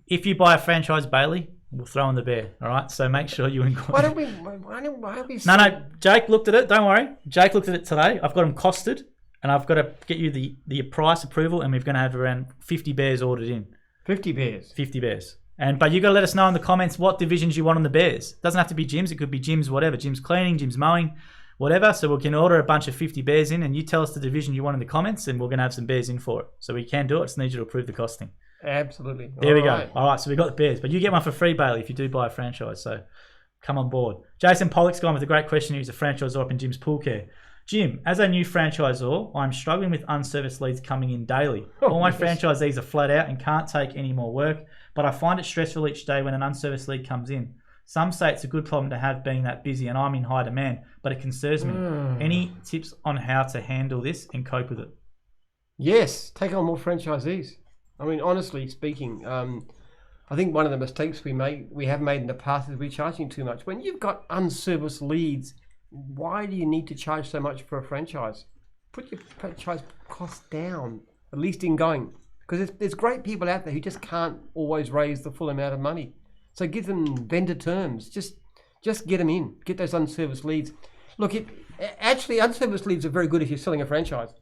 If you buy a franchise, Bailey, we'll throw in the bear. All right, so make sure you inquire. Why don't we? No, Jake looked at it. Don't worry. Jake looked at it today. I've got them costed. And I've got to get you the price approval, and we're going to have around 50 bears ordered in. 50 bears? 50 bears. But you got to let us know in the comments what divisions you want on the bears. It doesn't have to be gyms. It could be gyms, whatever. Gyms cleaning, gyms mowing, whatever. So we can order a bunch of 50 bears in, and you tell us the division you want in the comments, and we're going to have some bears in for it. So we can do it. Just need you to approve the costing. Absolutely. There we go. All right, so we got the bears. But you get one for free, Bailey, if you do buy a franchise. So come on board. Jason Pollock's gone with a great question. He's a franchisor up in Jim's Pool Care. Jim, as a new franchisor, I'm struggling with unserviced leads coming in daily. All my franchisees are flat out and can't take any more work, but I find it stressful each day when an unserviced lead comes in. Some say it's a good problem to have being that busy and I'm in high demand, but it concerns me. Any tips on how to handle this and cope with it? Yes, take on more franchisees. I mean, honestly speaking, I think one of the mistakes we have made in the past is we're charging too much. When you've got unserviced leads, why do you need to charge so much for a franchise? Put your franchise costs down, at least in going. Because there's great people out there who just can't always raise the full amount of money. So give them vendor terms. Just get them in. Get those unserviced leads. Look, actually, unserviced leads are very good if you're selling a franchise.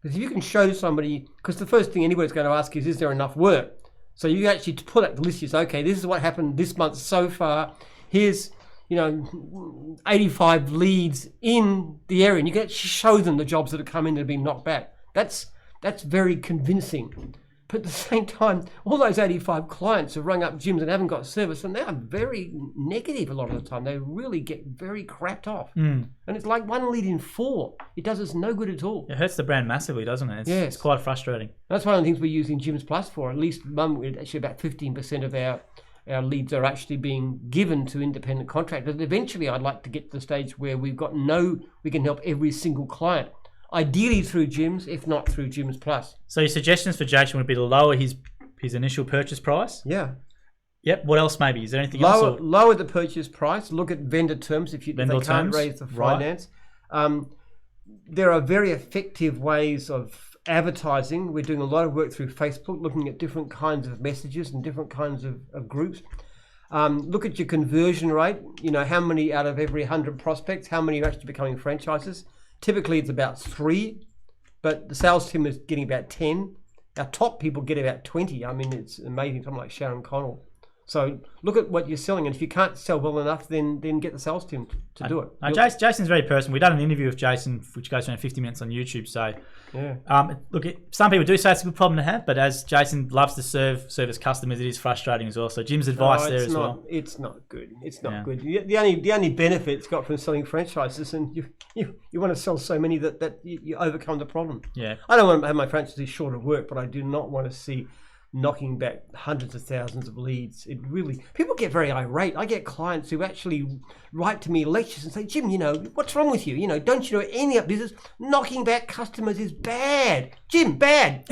Because if you can show somebody, because the first thing anybody's going to ask is there enough work? So you actually pull out the list, you say, okay, this is what happened this month so far. Here's 85 leads in the area, and you can actually show them the jobs that have come in that have been knocked back. That's very convincing. But at the same time, all those 85 clients have rung up gyms and haven't got service, and they're very negative a lot of the time. They really get very crapped off. And it's like 1 lead in 4. It does us no good at all. It hurts the brand massively, doesn't it? It's quite frustrating. That's one of the things we're using Gyms Plus for. At least actually about 15% of our leads are actually being given to independent contractors. Eventually, I'd like to get to the stage where we can help every single client. Ideally through gyms, if not through Gyms Plus. So your suggestions for Jason would be to lower his initial purchase price? Yeah. Yep. What else maybe? Is there anything else? Lower the purchase price. Look at vendor terms if they can't raise the finance. Right. There are very effective ways of advertising. We're doing a lot of work through Facebook, looking at different kinds of messages and different kinds of groups. Look at your conversion rate. You know, how many out of every 100 prospects, how many are actually becoming franchises? Typically, it's about 3, but the sales team is getting about 10. Our top people get about 20. I mean, it's amazing. Someone like Sharon Connell. So look at what you're selling, and if you can't sell well enough, then get the sales team to do it. Jason's very personal. We've done an interview with Jason, which goes around 50 minutes on YouTube. So, look, some people do say it's a good problem to have, but as Jason loves to service customers, it is frustrating as well. So Jim's advice well. It's not good. It's not good. The only benefit it's got from selling franchises, and you want to sell so many that you overcome the problem. Yeah. I don't want to have my franchisees short of work, but I do not want to see knocking back hundreds of thousands of leads. People get very irate. I get clients who actually write to me lectures and say, Jim, what's wrong with you? Don't you know any of business? Knocking back customers is bad. Jim, bad.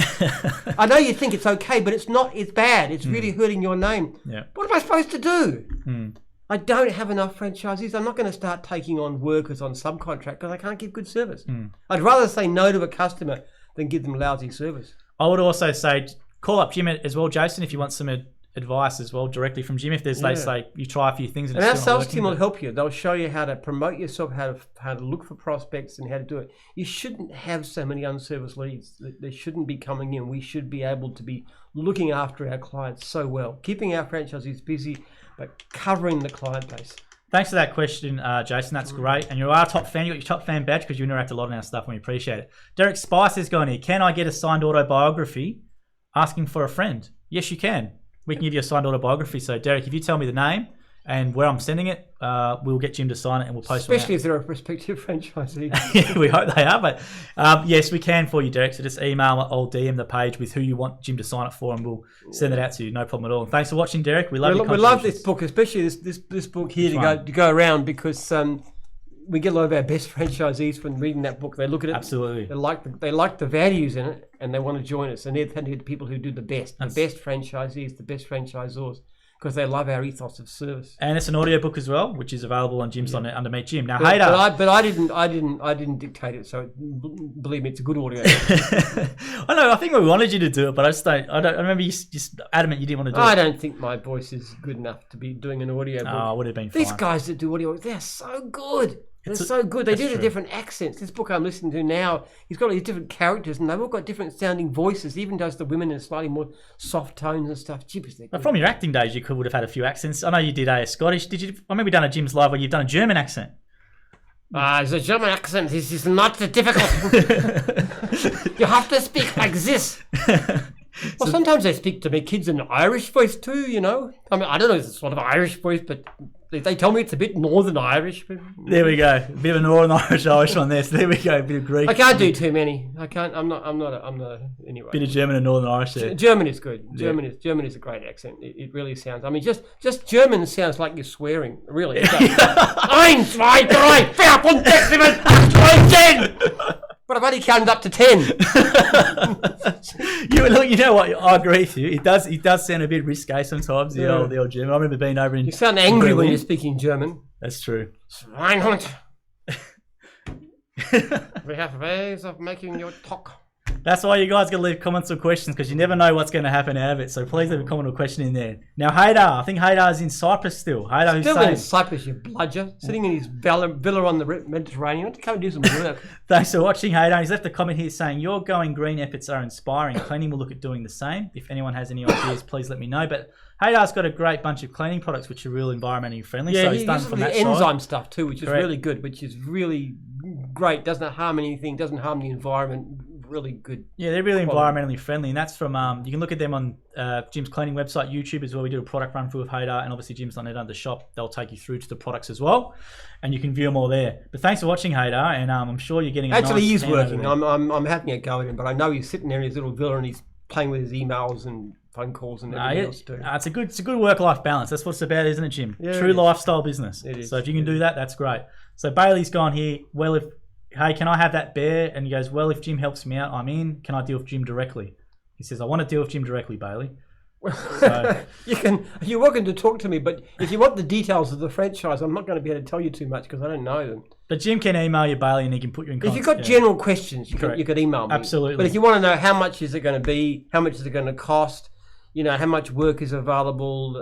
I know you think it's okay, but it's not. It's bad. It's really hurting your name. Yeah. What am I supposed to do? I don't have enough franchisees. I'm not going to start taking on workers on subcontract because I can't give good service. I'd rather say no to a customer than give them lousy service. I would also say, call up Jim as well, Jason, if you want some advice as well directly from Jim. If there's they say you try a few things and our it's still not sales working, team will help you. They'll show you how to promote yourself, how to look for prospects, and how to do it. You shouldn't have so many unserviced leads. They shouldn't be coming in. We should be able to be looking after our clients so well, keeping our franchisees busy, but covering the client base. Thanks for that question, Jason. That's great. And you are a top fan. You got your top fan badge because you interact a lot in our stuff and we appreciate it. Derek Spice is going here. Can I get a signed autobiography? Asking for a friend. Yes, you can. We can give you a signed autobiography. So, Derek, if you tell me the name and where I'm sending it, we'll get Jim to sign it and we'll post it. Especially if they're a prospective franchisee. We hope they are. But yes, we can for you, Derek. So just email or DM the page with who you want Jim to sign it for and we'll send it out to you. No problem at all. And thanks for watching, Derek. We love this book, especially this book here to go around because we get a lot of our best franchisees from reading that book. They look at it. Absolutely. They like the values in it, and they want to join us. And they're the people who do the best franchisees, the best franchisors, because they love our ethos of service. And it's an audio book as well, which is available on Jim's under Meet Jim. Now, I didn't dictate it, so believe me, it's a good audio. I know. I think we wanted you to do it, but I remember you just adamant you didn't want to do it. I don't think my voice is good enough to be doing an audio book. Oh, it would have been fine. These guys that do audio, they're so good. They're so good. They do the different accents. This book I'm listening to now, he's got all these different characters, and they've all got different sounding voices. He even does the women in slightly more soft tones and stuff. But from your acting days, you would have had a few accents. I know you did Scottish. Did you? I remember done a Jim's Live where you've done a German accent. The German accent is not difficult. You have to speak like this. Well, sometimes they speak to my kids in an Irish voice too, I mean, I don't know if it's sort of Irish voice, but they tell me it's a bit Northern Irish. There we go. A bit of a Northern Irish one there. So there we go. A bit of Greek. I can't do too many. I can't. I'm not. Anyway. Bit of German and Northern Irish there. German is good. German is a great accent. It really sounds. I mean, just German sounds like you're swearing. Really. Ein, zwei, drei, vier, fünf, sechs, sieben, acht, neun, 10. But I've only counted up to 10. You know what? I agree with you. It does sound a bit risque sometimes. The old German. I remember being over in. You sound angry when you're speaking German. That's true. Schweinhund. We have ways of making you talk. That's why you guys got to leave comments or questions because you never know what's going to happen out of it. So please leave a comment or question in there. Now, Haydar, I think Haydar's in Cyprus still. Haydar still in Cyprus, you bludger. Sitting in his villa on the Mediterranean. Want to come and do some work. Thanks for watching, Haydar. He's left a comment here saying, your going green efforts are inspiring. Cleaning will look at doing the same. If anyone has any ideas, please let me know. But Haydar's got a great bunch of cleaning products which are real environmentally friendly. Yeah, so he's done from that side. Enzyme stuff too, which is really good, which is really great. Doesn't harm anything, doesn't harm the environment. really good. Yeah, they're really quality. environmentally friendly, and that's from you can look at them on Jim's cleaning website, YouTube as well. We do a product run through with Haydar, and obviously Jim's on it under the shop. They'll take you through to the products as well, and you can view them all there. But thanks for watching, Haydar, and I'm sure you're getting Actually, nice he's tan over working. there. I'm having a go at him, but I know he's sitting there in his little villa and he's playing with his emails and phone calls and everything else too. It's a good work-life balance. That's what it's about, isn't it, Jim? Yeah, True lifestyle business. It is. So if you can do that, that's great. So Bailey's gone here. Well, hey, can I have that bear? And he goes, well, if Jim helps me out, I'm in. Can I deal with Jim directly? He says, I want to deal with Jim directly, Bailey. So, You're welcome to talk to me, but if you want the details of the franchise, I'm not going to be able to tell you too much because I don't know them. but Jim can email you, Bailey, and he can put you in contact. If you've got general questions, you could email me. Absolutely. But if you want to know how much is it going to be, how much is it going to cost, how much work is available,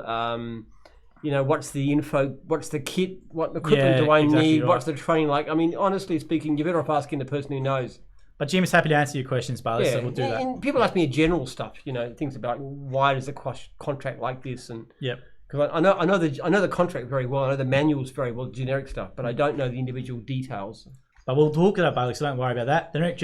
what's the info, what's the kit, what equipment do I need, right. what's the training like? I mean, honestly speaking, you're better off asking the person who knows. But Jim is happy to answer your questions, Bailey, so we'll do that. And people ask me general stuff, things about why does a contract like this, and Yep. because I know the contract very well, I know the manuals very well, generic stuff, but I don't know the individual details. But we'll look it up, Bailey, so don't worry about that. Then Eric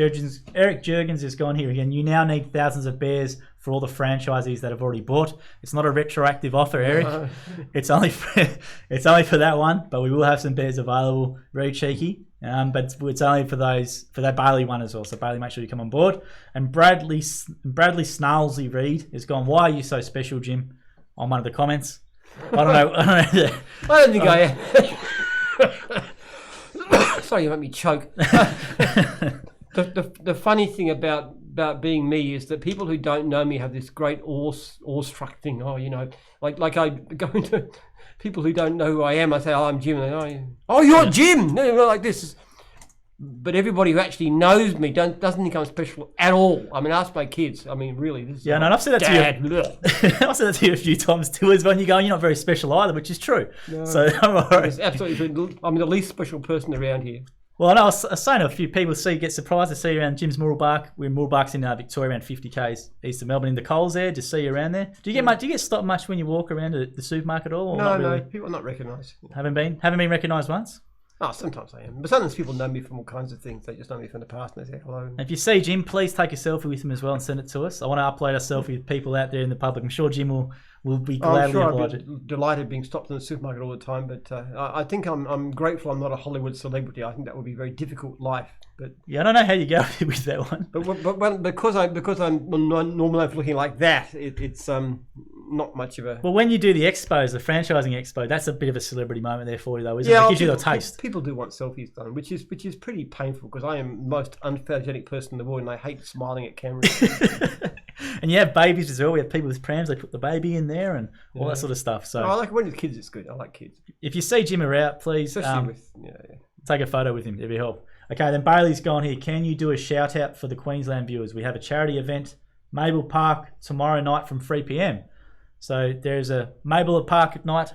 Jurgens is gone here again. You now need thousands of bears for all the franchisees that have already bought. It's not a retroactive offer, Eric. It's only for that one, but we will have some bears available. Very cheeky. But it's only for that Bailey one as well. So Bailey, make sure you come on board. And Bradley Snarlsy Reed is gone. Why are you so special, Jim? On one of the comments. I don't know. I don't think I am. Sorry, you make me choke. The funny thing about being me is that people who don't know me have this great awestruck thing. Like I go into people who don't know who I am. I say, I'm Jim. And they, you're Jim. No, not like this. But everybody who actually knows me doesn't think I'm special at all. I mean, ask my kids. I mean, really. This is I've said that to you. I've said that to you a few times too as well. And you're going, you're not very special either, which is true. No, so don't worry. It's absolutely. I'm the least special person around here. Well, I know I was saying a few people get surprised to see you around Jim's Mooralbark. We're in Mooralbark's in Victoria, around 50 k's east of Melbourne, in the Coles there. Just see you around there. Do you get stopped much when you walk around the supermarket at all? Or no, not really? People are not recognised. Haven't been recognised once. Oh, sometimes I am. But sometimes people know me from all kinds of things. They just know me from the past and they say hello. And if you see Jim, please take a selfie with him as well and send it to us. I want to upload a selfie with people out there in the public. I'm sure Jim will be gladly obliged. I'd be delighted being stopped in the supermarket all the time, but I think I'm grateful I'm not a Hollywood celebrity. I think that would be a very difficult life. But yeah, I don't know how you go with that one. But because I'm normal enough looking like that, it's not much of a. Well, when you do the expos, the franchising expo, that's a bit of a celebrity moment there for you, though, isn't it? It gives you the taste. People do want selfies done, which is pretty painful because I am the most unphotogenic person in the world, and I hate smiling at cameras. And you have babies as well. We have people with prams. They put the baby in there and all that sort of stuff. So I like when it's kids. It's good. I like kids. If you see Jim out, please take a photo with him. It'd be help. Okay, then Bailey's gone here. Can you do a shout out for the Queensland viewers? We have a charity event, Mabel Park, tomorrow night from 3 p.m. So there's a Mabel Park night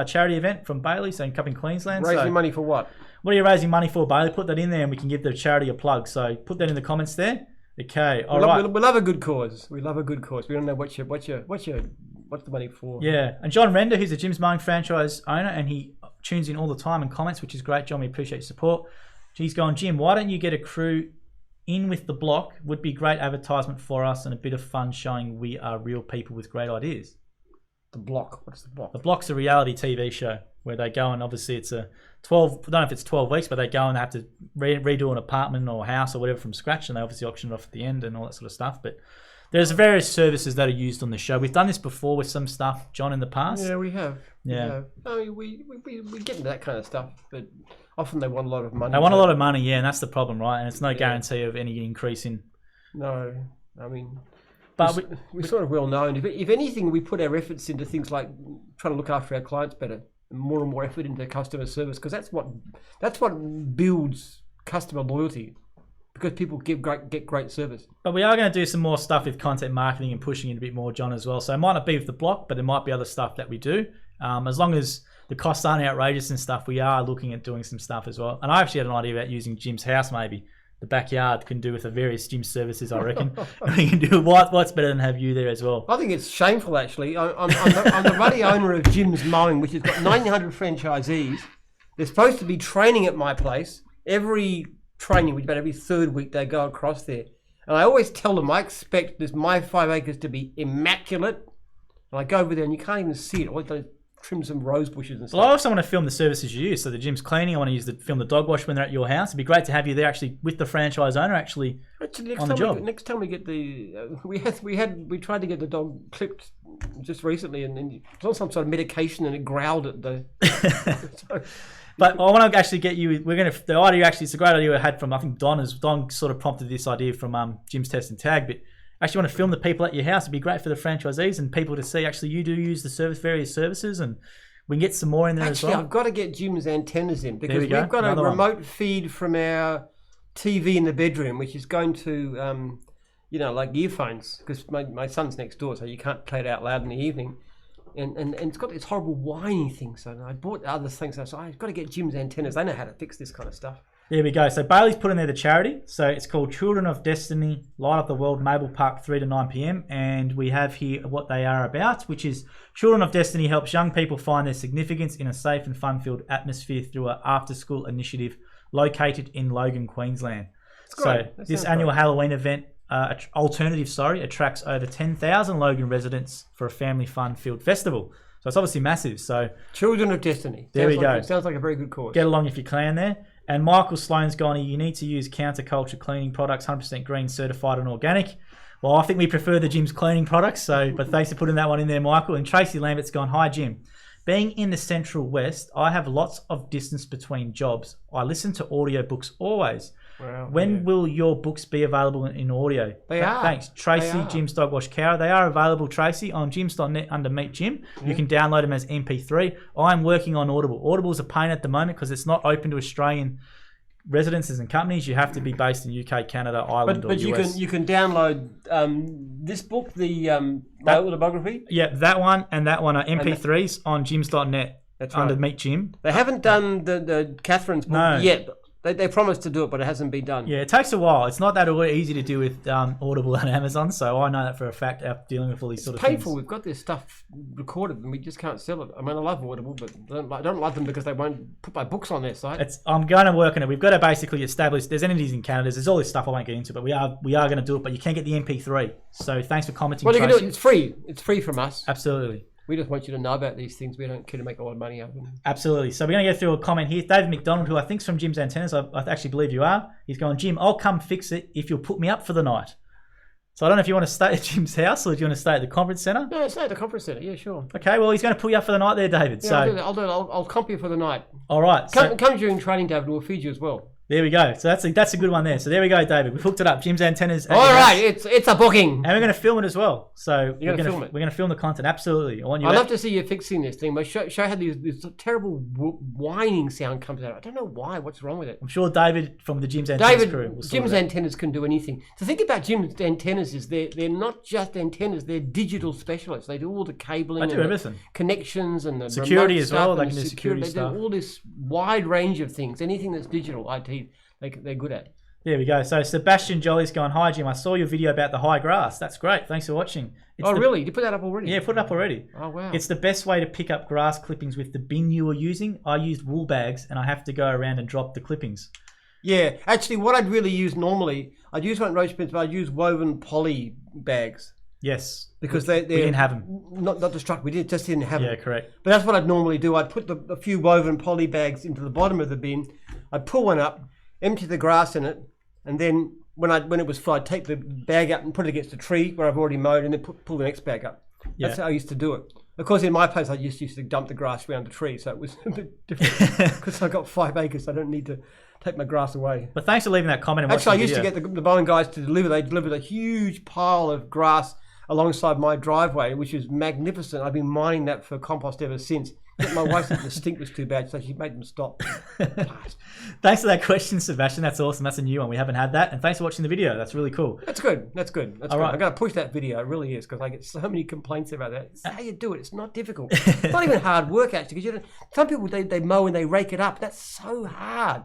charity event from Bailey's up in Queensland. Raising money for what? What are you raising money for, Bailey? Put that in there and we can give the charity a plug. So put that in the comments there. Okay, all right. We love a good cause. We love a good cause. We don't know what's the money for. Yeah, and John Render, who's a Jim's Mowing franchise owner, and he tunes in all the time and comments, which is great, John. We appreciate your support. He's going, Jim, why don't you get a crew in with the block? Would be great advertisement for us and a bit of fun showing we are real people with great ideas. The block. What's the block? The block's a reality TV show where they go and obviously it's a 12. I don't know if it's 12 weeks, but they go and they have to redo an apartment or house or whatever from scratch, and they obviously auction it off at the end and all that sort of stuff. But there's various services that are used on the show. We've done this before with some stuff, John, in the past. Yeah, we have. Yeah. I mean, we get into that kind of stuff, but often they want a lot of money. They want a lot of money, yeah, and that's the problem, right? And it's no guarantee of any increase in. No, I mean. But we're sort of well known. If anything, we put our efforts into things like trying to look after our clients better, more and more effort into customer service, because that's what builds customer loyalty, because people get great service. But we are going to do some more stuff with content marketing and pushing it a bit more, John, as well. So it might not be with the block, but there might be other stuff that we do. As long as the costs aren't outrageous and stuff, we are looking at doing some stuff as well. And I actually had an idea about using Jim's house, maybe. The backyard can do with the various gym services, I reckon. We can do what's better than have you there as well. I think it's shameful, actually. I'm the ruddy owner of Jim's Mowing, which has got 900 franchisees. They're supposed to be training at my place. Every training, which about every third week, they go across there. And I always tell them I expect my 5 acres to be immaculate. And I go over there and you can't even see it. All I trim some rose bushes and stuff. Well, I also want to film the services you use. So the gym's cleaning. I want to film the dog wash when they're at your house. It'd be great to have you there actually with the franchise owner actually on the job. Next time we get the we tried to get the dog clipped just recently, and then it was on some sort of medication and it growled at the. But I want to actually get you. The idea actually, it's a great idea I had from I think Don sort of prompted this idea from Jim's Test and Tag, but. Actually want to film the people at your house. It'd be great for the franchisees and people to see actually you do use the various services, and we can get some more in there as well. I've got to get Jim's antennas in because we've got Another a remote feed from our TV in the bedroom, which is going to, like earphones, because my son's next door, so you can't play it out loud in the evening. And it's got this horrible whiny thing. So I bought other things. So I've got to get Jim's antennas. They know how to fix this kind of stuff. There we go. So Bailey's put in there the charity. So it's called Children of Destiny, Light Up the World, Maple Park, 3 to 9 p.m. And we have here what they are about, which is Children of Destiny helps young people find their significance in a safe and fun-filled atmosphere through an after-school initiative located in Logan, Queensland. So this annual Halloween event, attracts over 10,000 Logan residents for a family fun-filled festival. So it's obviously massive. So Children of Destiny. There we go. Sounds like a very good cause. Get along if you can there. And Michael Sloan's gone, you need to use counterculture cleaning products, 100% green, certified and organic. Well, I think we prefer the Jim's cleaning products, but thanks for putting that one in there, Michael. And Tracy Lambert's gone, hi, Jim. Being in the Central West, I have lots of distance between jobs. I listen to audiobooks always. Wow, when will your books be available in audio? They are. Thanks. Tracy, Jim's Dog Wash Cow. They are available, Tracy, on jims.net under Meet Jim. You can download them as MP3. I'm working on Audible. Audible's a pain at the moment because it's not open to Australian residences and companies. You have to be based in UK, Canada, Ireland, or US. But you can download this book, the autobiography. Yeah, that one and that one are MP3s on jims.net under Meet Jim. They haven't done the Catherine's book yet. They promised to do it, but it hasn't been done. Yeah, it takes a while. It's not that easy to do with Audible and Amazon, so I know that for a fact after dealing with all these sort of painful. things. We've got this stuff recorded and we just can't sell it. I mean, I love Audible, but I don't like them because they won't put my books on their site. I'm going to work on it. We've got to basically establish, there's entities in Canada, there's all this stuff I won't get into, but we are going to do it, but you can't get the MP3. So thanks for commenting, Well, you can do it. It's free. It's free from us. Absolutely. We just want you to know about these things. We don't care to make a lot of money out of them. Absolutely. So we're going to go through a comment here. David McDonald, who I think is from Jim's Antennas, I actually believe you are. He's going, Jim, I'll come fix it if you'll put me up for the night. So I don't know if you want to stay at Jim's house or do you want to stay at the conference centre? No, stay at the conference centre. Yeah, sure. Okay, well, he's going to put you up for the night there, David. Yeah, so I'll do it. I'll comp you for the night. All right. Come during training, David. We'll feed you as well. There we go. So that's a good one there. So there we go, David. We've hooked it up. Jim's Antennas. All right, it's a booking. And we're going to film it as well. So we're going to film it. We're going to film the content. Absolutely. I'd love to see you fixing this thing, but show how this terrible whining sound comes out. I don't know why. What's wrong with it? I'm sure David from the Jim's Antennas crew will Jim's Antennas can do anything. The thing about Jim's Antennas is they're not just antennas. They're digital specialists. They do all the cabling. They do everything. Connections and the security as well. They can do security stuff. They do all this wide range of things. Anything that's digital, IT. They're good at. There we go. So Sebastian Jolly's going, hi Jim, I saw your video about the high grass. That's great. Thanks for watching. Really? You put that up already? Yeah, put it up already. Oh, wow. It's the best way to pick up grass clippings with the bin you were using. I used wool bags and I have to go around and drop the clippings. Yeah, actually what I'd really use normally, I'd use one roach pins, but I'd use woven poly bags. Yes. Because we didn't have them. Not destructive. We just didn't have them. Yeah, correct. But that's what I'd normally do. I'd put a few woven poly bags into the bottom of the bin. I'd pull one up, empty the grass in it, and then when it was full, I'd take the bag out and put it against a tree where I've already mowed, and then pull the next bag up. Yeah. That's how I used to do it. Of course, in my place, I just used to dump the grass around the tree, so it was a bit different. Because I've got 5 acres, I don't need to take my grass away. But thanks for leaving that comment. And actually, I used to get the Mowing guys to deliver. They delivered a huge pile of grass alongside my driveway, which is magnificent. I've been mining that for compost ever since. But my wife said the stink was too bad, so she made them stop. Thanks for that question, Sebastian. That's awesome. That's a new one. We haven't had that. And thanks for watching the video. That's really cool. That's good. That's good. All right. I'm going to push that video. It really is, because I get so many complaints about that. It's how you do it. It's not difficult. It's not even hard work, actually. Because some people, they mow and they rake it up. That's so hard.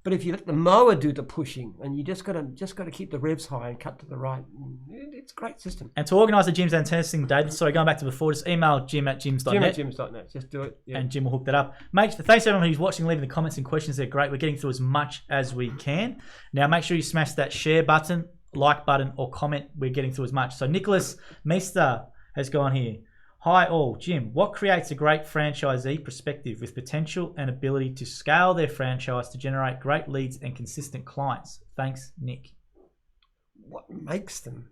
But if you let the mower do the pushing, and you just got to keep the revs high and cut to the right, it's a great system. And to organise the Jim's Antennas thing, David, sorry, going back to before, just email Jim@jims.net. Jim@jims.net. Just do it. Yeah. And Jim will hook that up. Mate, thanks to everyone who's watching, leaving the comments and questions. They're great. We're getting through as much as we can. Now, make sure you smash that share button like button or comment. We're getting through as much. So Nicholas Meester has gone here. Hi all, Jim. What creates a great franchisee perspective with potential and ability to scale their franchise to generate great leads and consistent clients? Thanks, Nick. What makes them?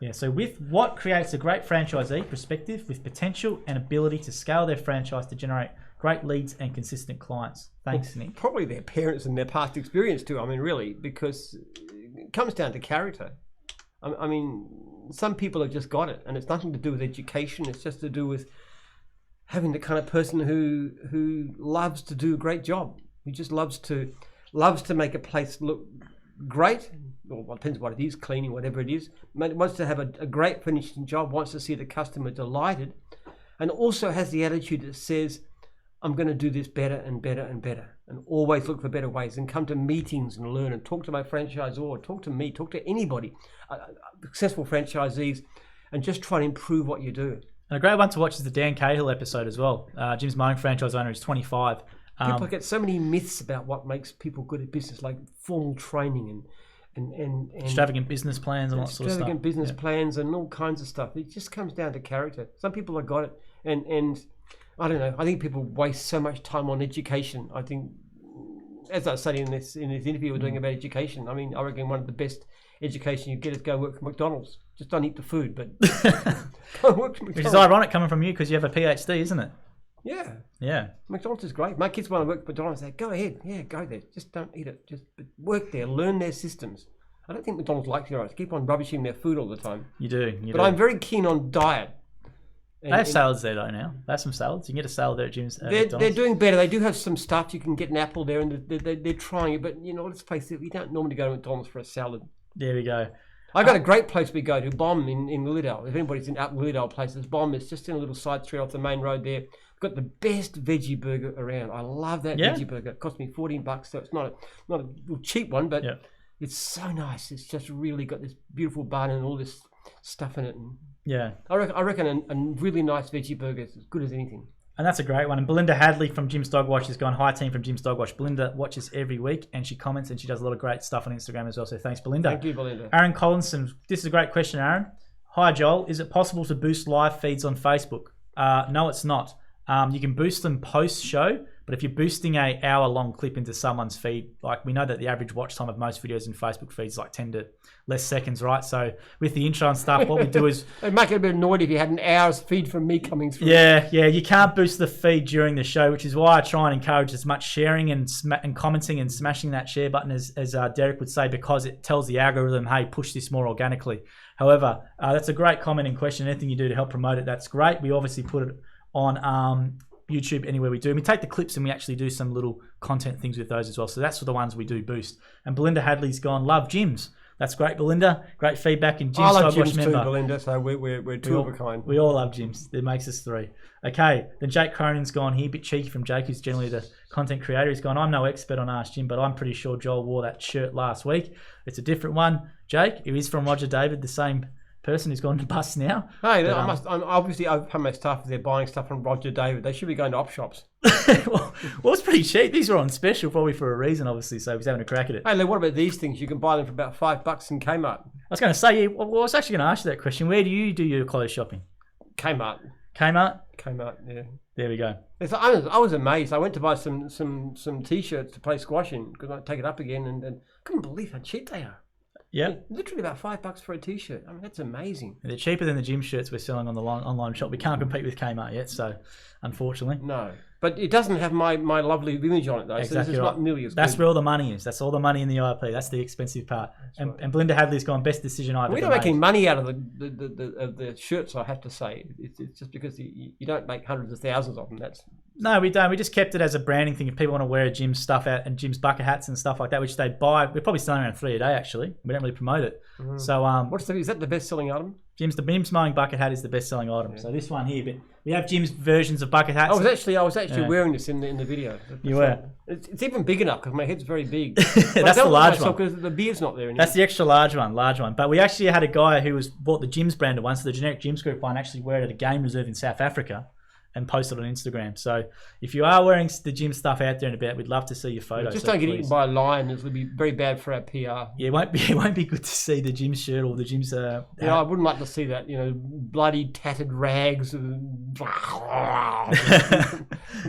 Yeah, so with what creates a great franchisee perspective with potential and ability to scale their franchise to generate great leads and consistent clients? Thanks, Nick. Probably their parents and their past experience too. I mean, really, because it comes down to character. I mean, some people have just got it, and it's nothing to do with education. It's just to do with having the kind of person who loves to do a great job. Who just loves to make a place look great. Well, it depends what it is, cleaning, whatever it is. Wants to have a great finishing job. Wants to see the customer delighted, and also has the attitude that says, I'm going to do this better and better and better, and always look for better ways, and come to meetings and learn and talk to my franchisor, talk to me, talk to anybody, successful franchisees, and just try to improve what you do. And a great one to watch is the Dan Cahill episode as well. Jim's Mowing franchise owner is 25. People get so many myths about what makes people good at business, like formal training and extravagant business plans and all that sort of stuff. Extravagant business plans and all kinds of stuff. It just comes down to character. Some people have got it, and I don't know. I think people waste so much time on education. I think, as I said in this interview we're doing about education, I mean, I reckon one of the best education you get is go work for McDonald's. Just don't eat the food, but go work for McDonald's. Which is ironic coming from you because you have a PhD, isn't it? Yeah. Yeah. McDonald's is great. My kids want to work for McDonald's. They say, go ahead. Yeah, go there. Just don't eat it. Just work there. Learn their systems. I don't think McDonald's likes you guys. Keep on rubbishing their food all the time. You do. But I'm very keen on diet. They have salads there though now. They have some salads. You can get a salad there at Jim's. They're doing better. They do have some stuff. You can get an apple there, and they're trying it. But you know, let's face it, we don't normally go to McDonald's for a salad. There we go. I got a great place we go to, Bomb in Lilydale. If anybody's in up Lilydale places, Bomb is just in a little side street off the main road there. Got the best veggie burger around. I love that veggie burger. It cost me $14, so it's not a cheap one, but it's so nice. It's just really got this beautiful bun and all this stuff in it. And I reckon a really nice veggie burger is as good as anything. And that's a great one. And Belinda Hadley from Jim's Dog Wash has gone, hi team from Jim's Dog Wash. Belinda watches every week and she comments and she does a lot of great stuff on Instagram as well. So thanks, Belinda. Thank you, Belinda. Aaron Collinson, this is a great question, Aaron. Hi, Joel. Is it possible to boost live feeds on Facebook? No, it's not. You can boost them post-show, but if you're boosting an hour-long clip into someone's feed, like we know that the average watch time of most videos in Facebook feeds is like 10 to less seconds, right? So with the intro and stuff, what we do is... It'd make it a bit annoyed if you had an hour's feed from me coming through. Yeah, you can't boost the feed during the show, which is why I try and encourage as much sharing and commenting and smashing that share button as Derek would say, because it tells the algorithm, hey, push this more organically. However, that's a great comment and question. Anything you do to help promote it, that's great. We obviously put it on YouTube anywhere we do. And we take the clips and we actually do some little content things with those as well. So that's for the ones we do boost. And Belinda Hadley's gone, love Jim's. That's great, Belinda. Great feedback. And Jim's I love Dog Jim's Wash too, member. Belinda, so we're two of a kind. We all love Jim's. It makes us three. Okay, then Jake Cronin's gone here. A bit cheeky from Jake, who's generally the content creator. He's gone, I'm no expert on Ask Jim, but I'm pretty sure Joel wore that shirt last week. It's a different one. Jake, it is from Roger David, the same person who's gone to bust now. Hey, I've had my staff if they're buying stuff from Roger David. They should be going to op shops. well, it's pretty cheap. These are on special probably for a reason, obviously, so he's having a crack at it. Hey, what about these things? You can buy them for about $5 in Kmart. I was going to say, I was actually going to ask you that question. Where do you do your clothes shopping? Kmart, yeah. There we go. I was amazed. I went to buy some T-shirts to play squash in because I take it up again, and I couldn't believe how cheap they are. Yeah, literally about $5 for a T-shirt. I mean, that's amazing. And they're cheaper than the gym shirts we're selling on the online shop. We can't compete with Kmart yet, so unfortunately. No, but it doesn't have my lovely image on it though. Exactly, so this is not nearly as good. That's where all the money is. That's all the money in the IP. That's the expensive part. And Belinda Hadley's gone, best decision I've ever made. We don't make any money out of the shirts, I have to say. It's just because you don't make hundreds of thousands of them. No, we don't. We just kept it as a branding thing. If people want to wear Jim's stuff out and Jim's bucket hats and stuff like that, which they buy, we're probably selling around 3 a day actually. We don't really promote it. Mm-hmm. So is that the best selling item? Jim's Mowing bucket hat is the best selling item. Yeah. So this one here, but we have Jim's versions of bucket hats. I was actually wearing this in the video. You were. It's even big enough because my head's very big. That's the large one. Because the beard's not there anymore. That's the extra large one. But we actually had a guy who bought the Jim's branded one, so the generic Jim's group one, actually wear it at a game reserve in South Africa. and post it on Instagram. So if you are wearing the gym stuff out there and about, we'd love to see your photos. Just so don't get please. eaten by a lion. It would be very bad for our PR. Yeah, it won't be good to see the gym shirt or the gym's. Yeah, I wouldn't like to see that. Bloody tattered rags.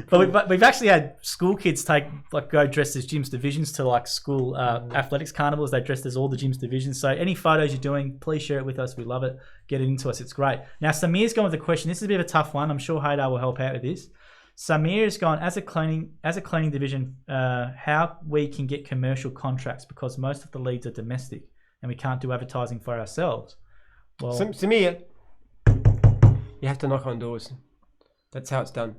But we've actually had school kids go dressed as gym's divisions to like school athletics carnivals. They dressed as all the gym's divisions. So any photos you're doing, please share it with us. We love it. Get it into us. It's great. Now Samir's gone with a question. This is a bit of a tough one. I'm sure Haydar will help out with this. Samir has gone, as a cleaning division, how we can get commercial contracts because most of the leads are domestic and we can't do advertising for ourselves. Well, Samir, you have to knock on doors. That's how it's done.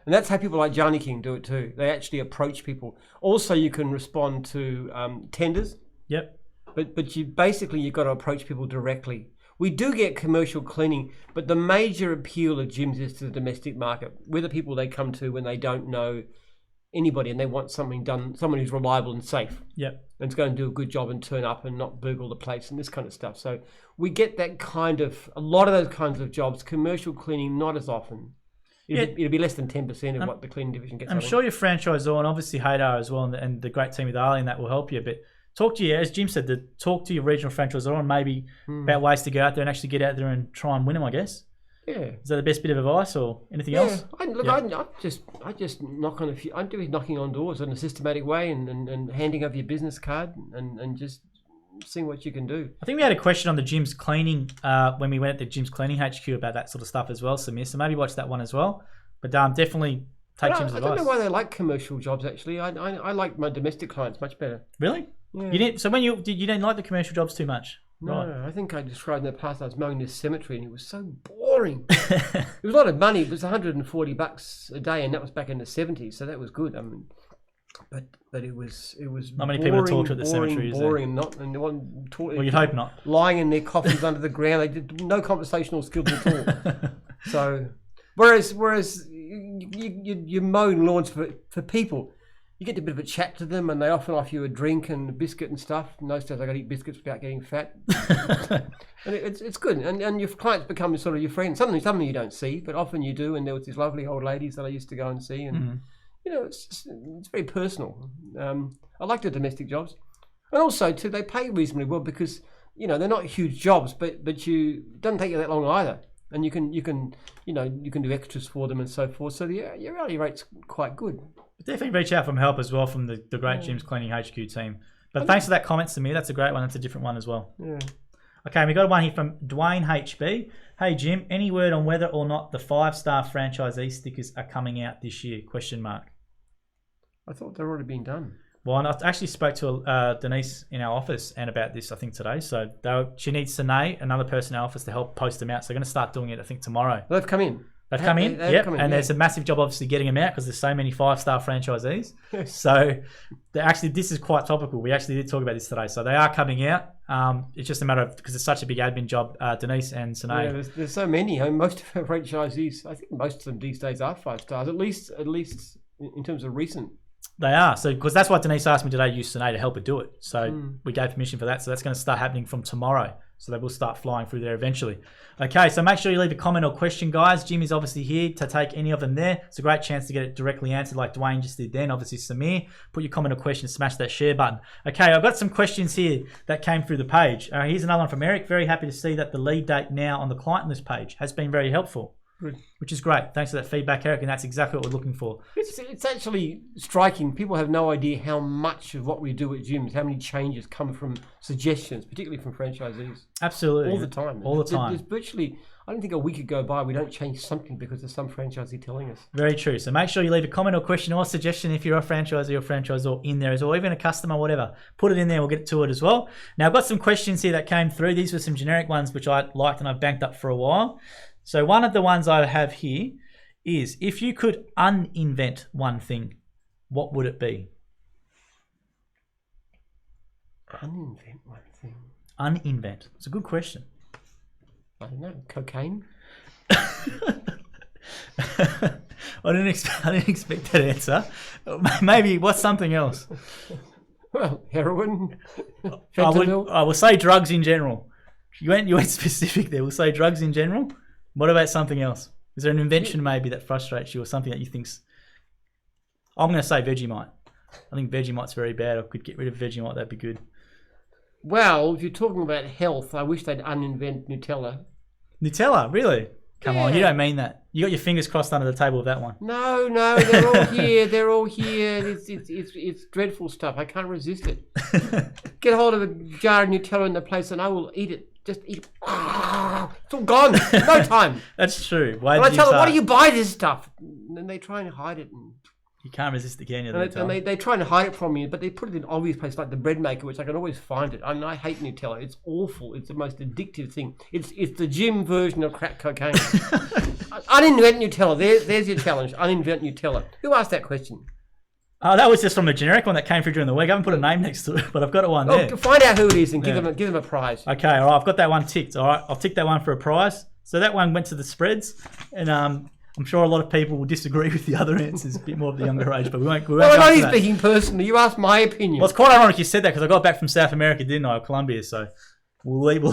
And that's how people like Johnny King do it too. They actually approach people. Also, you can respond to tenders. Yep. But you've got to approach people directly. We do get commercial cleaning, but the major appeal of gyms is to the domestic market. We're the people they come to when they don't know anybody and they want something done, someone who's reliable and safe. Yep. And it's going to do a good job and turn up and not burgle the place and this kind of stuff. So we get a lot of those kinds of jobs. Commercial cleaning, not as often. It'll be less than 10% of what the cleaning division gets. I'm sure your franchisor and obviously Haydar as well and the great team with Ali and that will help you a bit. Talk to you, as Jim said, talk to your regional franchisor and maybe about ways to go out there and actually get out there and try and win them, I guess. Yeah. Is that the best bit of advice or anything else? I just knock on a few. I'm doing knocking on doors in a systematic way and handing over your business card and just seeing what you can do. I think we had a question on the gym's cleaning when we went at the gym's cleaning HQ about that sort of stuff as well, Samir. So maybe watch that one as well. But definitely take Jim's advice. I don't know why they like commercial jobs. Actually, I like my domestic clients much better. Really? Yeah. You didn't. So when you didn't like the commercial jobs too much? No, right. I think I described in the past I was mowing this cemetery and it was so boring. It was a lot of money. It was $140 a day, and that was back in the 70s, so that was good. I mean, but it was not many people talk to at the cemetery. Boring, and no one talking. Well, you'd hope not. Lying in their coffins under the ground, they did no conversational skills at all. So, whereas you're mowing lawns for people. You get a bit of a chat to them and they often offer you a drink and a biscuit and stuff. And those days I got to eat biscuits without getting fat. And it's good. And your clients become sort of your friends. Something you don't see, but often you do. And there was these lovely old ladies that I used to go and see. And, it's very personal. I like the domestic jobs. And also, too, they pay reasonably well because, they're not huge jobs, but it doesn't take you that long either. And you can do extras for them and so forth. So your hourly rate's quite good. Definitely reach out for help as well from the great Jim's Cleaning HQ team. But thanks for that comment, Samir. That's a great one. That's a different one as well. Yeah. Okay, we got one here from Dwayne HB. Hey, Jim, any word on whether or not the 5-star franchisee stickers are coming out this year? ? I thought they're already been done. Well, I actually spoke to Denise in our office and about this, I think, today. So she needs Sine, another person in our office, to help post them out. So they're going to start doing it, I think, tomorrow. They've come in. They've come in, there's a massive job obviously getting them out because there's so many 5-star franchisees. So this is quite topical. We actually did talk about this today. So they are coming out. It's just a matter of, because it's such a big admin job, Denise and Sine. Yeah, there's so many. Most of our franchisees, I think most of them these days are 5 stars, at least in terms of recent. They are. So because that's what Denise asked me today, use Sine to help her do it. So we gave permission for that. So that's going to start happening from tomorrow. So they will start flying through there eventually. Okay, so make sure you leave a comment or question, guys. Jim is obviously here to take any of them there. It's a great chance to get it directly answered like Dwayne just did then. Obviously, Samir, put your comment or question, smash that share button. Okay, I've got some questions here that came through the page. Here's another one from Eric. Very happy to see that the lead date now on the client list page has been very helpful. Good. Which is great. Thanks for that feedback, Eric, and that's exactly what we're looking for. It's actually striking. People have no idea how much of what we do at gyms, how many changes come from suggestions, particularly from franchisees. Absolutely. All the time. All the time. There's virtually, I don't think a week could go by we don't change something because there's some franchisee telling us. Very true. So make sure you leave a comment or question or suggestion if you're a franchisee or franchisor in there as well, or even a customer, whatever. Put it in there. We'll get to it as well. Now, I've got some questions here that came through. These were some generic ones which I liked and I've banked up for a while. So one of the ones I have here is, if you could uninvent one thing, what would it be? Uninvent one thing? Uninvent. It's a good question. I don't know. Cocaine? I didn't expect that answer. Maybe, what's something else? Well, heroin, fentanyl. I will say drugs in general. You went specific there. We'll say drugs in general. What about something else? Is there an invention maybe that frustrates you or something that you think's... I'm going to say Vegemite. I think Vegemite's very bad. I could get rid of Vegemite. That'd be good. Well, if you're talking about health, I wish they'd uninvent Nutella. Nutella? Really? Come on, Yeah. you don't mean that. You got your fingers crossed under the table with that one. No, they're all here. They're all here. It's dreadful stuff. I can't resist it. Get hold of a jar of Nutella in the place and I will eat it. Just eat it. It's all gone. No time. That's true. Why And did I you tell them, why start? do you buy this stuff? And then they try and hide it. You can't resist it, can you? And they try and hide it from me, but they put it in obvious places like the bread maker, which I can always find it. I mean, I hate Nutella. It's awful. It's the most addictive thing. It's the gym version of crack cocaine. Uninvent Nutella. There's your challenge. Uninvent Nutella. Who asked that question? Oh, that was just from a generic one that came through during the week. I haven't put a name next to it, but I've got one there. Oh, find out who it is and give them a prize. Okay, all right. I've got that one ticked. All right, I'll tick that one for a prize. So that one went to the spreads, and I'm sure a lot of people will disagree with the other answers, a bit more of the younger age, but we won't Well, go I'm into only that. speaking personally. You asked my opinion. Well, it's quite ironic you said that because I got back from South America, didn't I, or Colombia? So we'll leave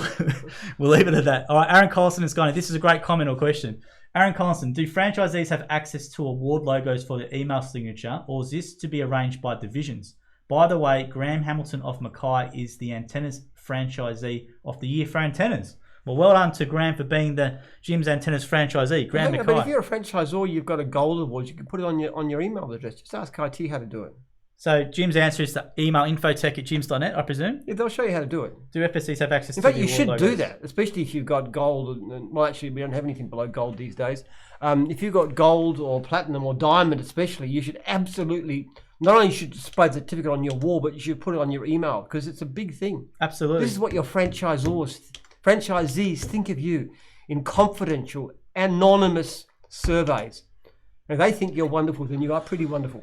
it at that. All right, Aaron Collison is going. This is a great comment or question. Aaron Collison, do franchisees have access to award logos for their email signature, or is this to be arranged by divisions? By the way, Graham Hamilton of Mackay is the Antennas Franchisee of the Year for Antennas. Well done to Graham for being the Jim's Antennas franchisee. Graham But if Mackay. you're a franchisor, you've got a gold award. You can put it on your email address. Just ask IT how to do it. So Jim's answer is to email infotech@jims.net, I presume. Yeah, they'll show you how to do it. Do FSCs have access In to fact, the you should award do logos? that, especially if you've got gold. Well, actually, we don't have anything below gold these days. If you've got gold or platinum or diamond especially, you should absolutely, not only should display the certificate on your wall, but you should put it on your email because it's a big thing. Absolutely. This is what your franchisees think of you in confidential, anonymous surveys. And if they think you're wonderful, then you are pretty wonderful.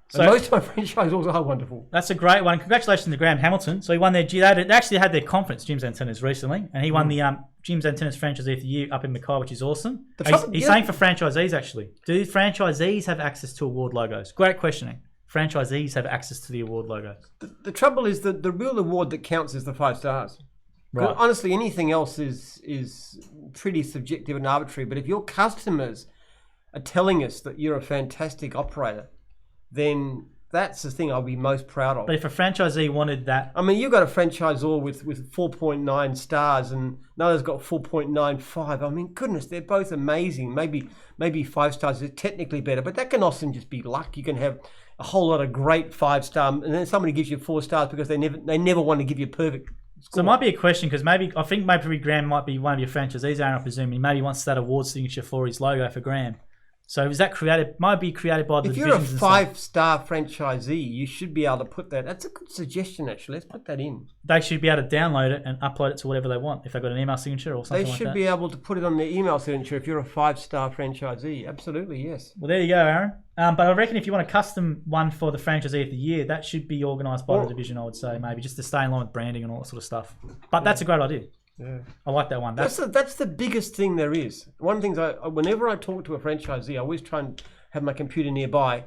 So- And most of my franchisors are wonderful. That's a great one. Congratulations to Graham Hamilton. So he won their... They actually had their conference, Jim's Antennas, recently. And he won the Jim's Antennas Franchisee of the Year up in Mackay, which is awesome. He's saying for franchisees, actually. Do franchisees have access to award logos? Great questioning. Franchisees have access to the award logos. The trouble is that the real award that counts is the 5 stars. Right. Honestly, anything else is pretty subjective and arbitrary. But if your customers are telling us that you're a fantastic operator, then that's the thing I'll be most proud of. But if a franchisee wanted that... I mean, you've got a franchisor with 4.9 stars and another's got 4.95. I mean, goodness, they're both amazing. Maybe 5 stars is technically better, but that can often just be luck. You can have a whole lot of great 5 star, and then somebody gives you 4 stars because they never want to give you perfect score. So it might be a question because I think maybe Graham might be one of your franchisees, Aaron, I presume. He maybe wants that award signature for his logo for Graham. So is that created? Might be created by the If you're a divisions and stuff. 5-star franchisee, you should be able to put that. That's a good suggestion, actually. Let's put that in. They should be able to download it and upload it to whatever they want. If they've got an email signature or something They like should that. be able to put it on their email signature if you're a 5-star franchisee. Absolutely, yes. Well, there you go, Aaron. But I reckon if you want a custom one for the franchisee of the year, that should be organised by the division, I would say, maybe, just to stay in line with branding and all that sort of stuff. But that's a great idea. Yeah. I like that one. That's the biggest thing there is. One of the things whenever I talk to a franchisee, I always try and have my computer nearby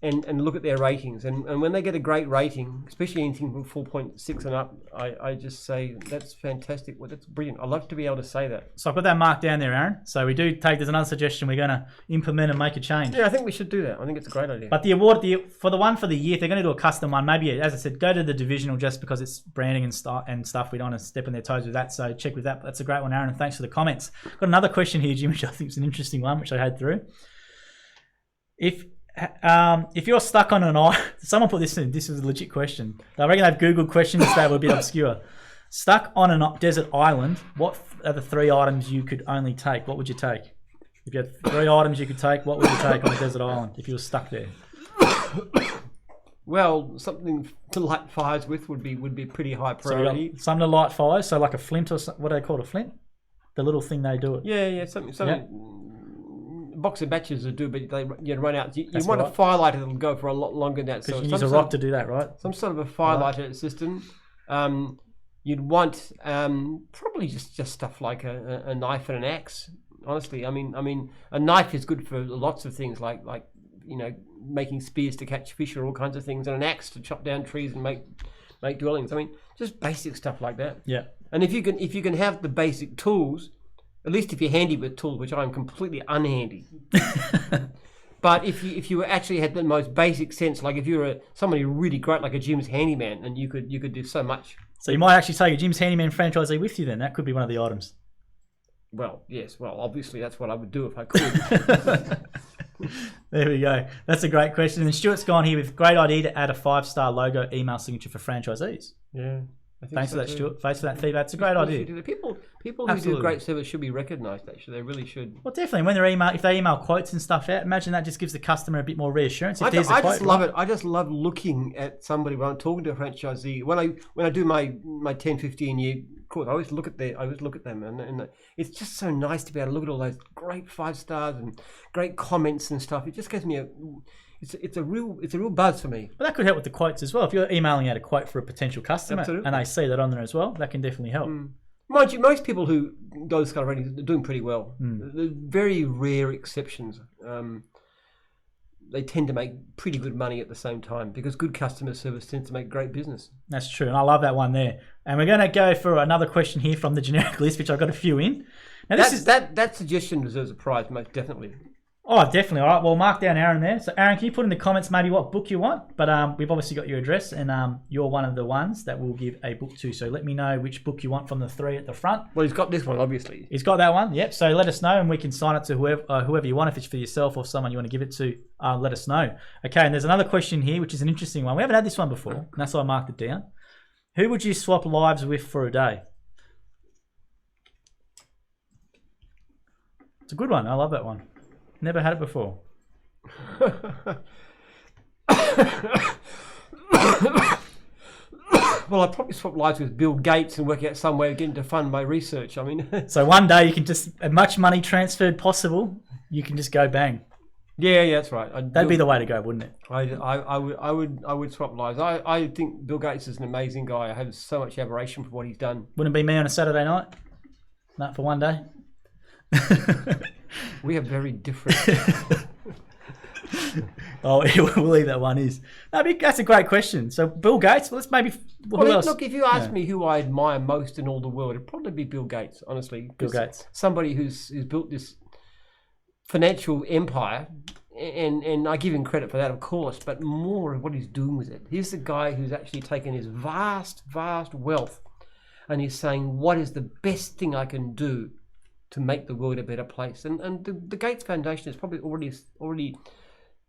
and look at their ratings. And when they get a great rating, especially anything from 4.6 and up, I just say, that's fantastic. Well, that's brilliant. I'd love to be able to say that. So I've got that marked down there, Aaron. So we do take, there's another suggestion we're going to implement and make a change. Yeah, I think we should do that. I think it's a great idea. But the award, for the one for the year, if they're going to do a custom one, maybe, as I said, go to the divisional just because it's branding and stuff. We don't want to step on their toes with that. So check with that. That's a great one, Aaron. And thanks for the comments. Got another question here, Jim, which I think is an interesting one, which I had through. If you're stuck on an island, someone put this in. This is a legit question. I reckon they've Googled questions that were a bit obscure. Stuck on a desert island, what are the 3 items you could only take? What would you take? If you had 3 items you could take, what would you take on a desert island if you were stuck there? Well, something to light fires with would be pretty high priority. So something to light fires, so like a flint or what do they call it, a flint? The little thing they do it. Yeah, something. Yeah. Box of matches would do, but you run out. You That's want right. a firelighter that'll go for a lot longer than that. Because So you some use a sort rock to do that, right? some sort of a firelighter system. You'd want probably just stuff like a knife and an axe. Honestly, I mean, a knife is good for lots of things, like making spears to catch fish or all kinds of things, and an axe to chop down trees and make dwellings. I mean, just basic stuff like that. Yeah. And if you can have the basic tools, At least if you're handy with tools, which I'm completely unhandy. But if you actually had the most basic sense, like if you're somebody really great, like a Jim's handyman, and you could do so much. So you might actually take a Jim's handyman franchisee with you then. That could be one of the items. Well, yes. Well, obviously that's what I would do if I could. There we go. That's a great question. And Stuart's gone here with great idea to add a 5-star logo email signature for franchisees. Yeah. Thanks for that, Stuart. Thanks for that feedback. It's a great idea. People who do great service should be recognised. Actually, they really should. Well, definitely. When if they email quotes and stuff out, imagine that just gives the customer a bit more reassurance. I just love it. I just love looking at somebody when I'm talking to a franchisee. When I do my 10, 15 year course, I always look at them, and it's just so nice to be able to look at all those great 5 stars and great comments and stuff. It just gives me it's a real buzz for me. But that could help with the quotes as well. If you're emailing out a quote for a potential customer and they see that on there as well, that can definitely help. Mind you, most people who go this kind of ratings are doing pretty well. The very rare exceptions. They tend to make pretty good money at the same time because good customer service tends to make great business. That's true, and I love that one there. And we're going to go for another question here from the generic list, which I've got a few in. Now, that suggestion deserves a prize, most definitely. Oh, definitely. All right, well, mark down Aaron there. So, Aaron, can you put in the comments maybe what book you want? But we've obviously got your address, and you're one of the ones that we'll give a book to. So let me know which book you want from the 3 at the front. Well, he's got this one, obviously. He's got that one, yep. So let us know, and we can sign it to whoever you want. If it's for yourself or someone you want to give it to, let us know. Okay, and there's another question here, which is an interesting one. We haven't had this one before, and that's why I marked it down. Who would you swap lives with for a day? It's a good one. I love that one. Never had it before. Well, I'd probably swap lives with Bill Gates and work out some way of getting to fund my research. I mean, so one day you can just, as much money transferred possible, you can just go bang. Yeah, that's right. That'd be the way to go, wouldn't it? I would swap lives. I think Bill Gates is an amazing guy. I have so much admiration for what he's done. Wouldn't it be me on a Saturday night? Not for one day. We are very different. Oh, we'll leave that one. That's a great question. So Bill Gates. Well, let's maybe. Who else? Look, if you ask me who I admire most in all the world, it'd probably be Bill Gates. Honestly, Bill Gates, somebody who's built this financial empire, and I give him credit for that, of course. But more of what he's doing with it. He's the guy who's actually taken his vast wealth, and he's saying, "What is the best thing I can do to make the world a better place?" And the Gates Foundation is probably already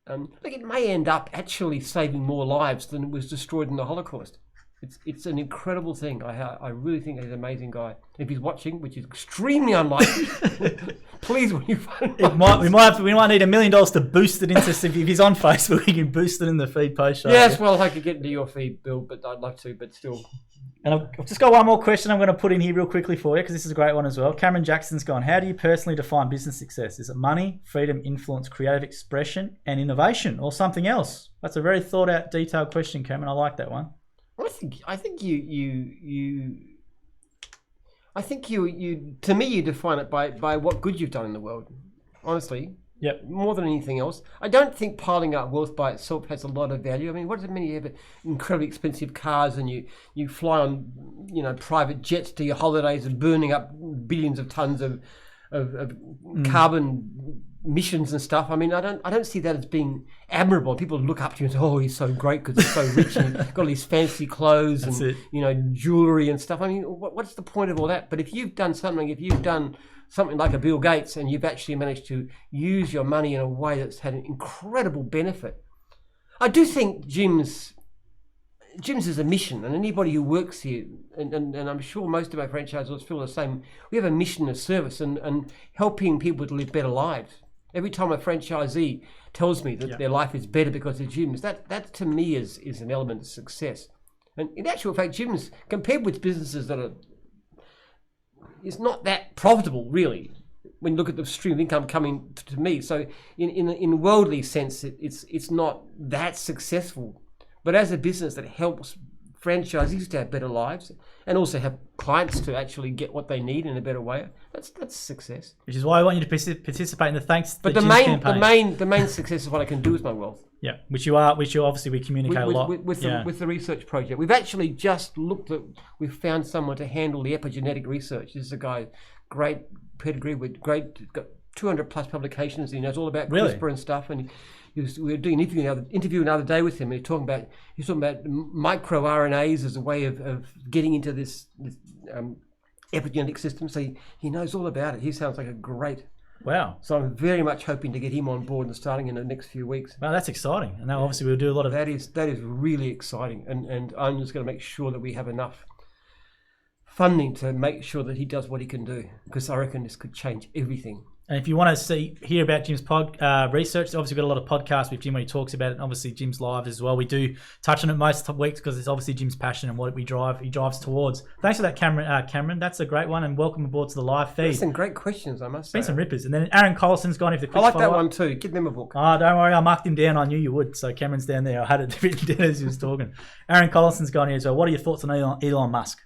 like it may end up actually saving more lives than was destroyed in the Holocaust. It's an incredible thing. I really think he's an amazing guy. If he's watching, which is extremely unlikely, please, when you find we might need $1 million to boost it into. If he's on Facebook, we can boost it in the feed post. Yes, well, I could get into your feed, Bill, but I'd love to, but still. And I've just got one more question I'm going to put in here real quickly for you because this is a great one as well. Cameron Jackson's gone, how do you personally define business success? Is it money, freedom, influence, creative expression, and innovation, or something else? That's a very thought out, detailed question, Cameron. I like that one. I think you to me you define it by what good you've done in the world. Honestly. Yep. More than anything else. I don't think piling up wealth by itself has a lot of value. I mean, what does it mean you have incredibly expensive cars and you fly on private jets to your holidays and burning up billions of tons of carbon emissions and stuff? I mean, I don't see that as being admirable. People look up to you and say, "Oh, he's so great because he's so rich and he's got all these fancy clothes and jewelry and stuff." I mean, what's the point of all that? But if you've done something like a Bill Gates and you've actually managed to use your money in a way that's had an incredible benefit. I do think Jim's is a mission, and anybody who works here, and I'm sure most of our franchisors feel the same, we have a mission of service and helping people to live better lives. Every time a franchisee tells me that their life is better because of Jim's, that to me is an element of success. And in actual fact, Jim's, compared with businesses that it's not that profitable, really, when you look at the stream of income coming to me. So in worldly sense, it's not that successful. But as a business that helps franchisees to have better lives and also have clients to actually get what they need in a better way, that's success. Which is why I want you to participate in the Thanks But the main success is what I can do with my wealth. Yeah, which you obviously we communicate a lot. With the research project. We've actually just we've found someone to handle the epigenetic research. This is a guy, great pedigree, got 200 plus publications. He knows all about CRISPR and stuff. And we were doing an interview another day with him. And he's talking about micro RNAs as a way of getting into this epigenetic system. So he knows all about it. He sounds like a great. Wow. So I'm very much hoping to get him on board and starting in the next few weeks. Well, that's exciting. And now obviously we'll do a lot of... That is really exciting. And I'm just going to make sure that we have enough funding to make sure that he does what he can do, because I reckon this could change everything. And if you want to hear about Jim's research, obviously we've got a lot of podcasts with Jim where he talks about it. And obviously Jim's live as well. We do touch on it most weeks because it's obviously Jim's passion and what he drives towards. Thanks for that, Cameron. That's a great one. And welcome aboard to the live feed. Some great questions, I must say. Been some rippers. And then Aaron Collison's gone. I like that one too. Give them a book. Oh, don't worry. I marked him down. I knew you would. So Cameron's down there. I had it written down as he was talking. Aaron Collison's gone here as well. What are your thoughts on Elon Musk?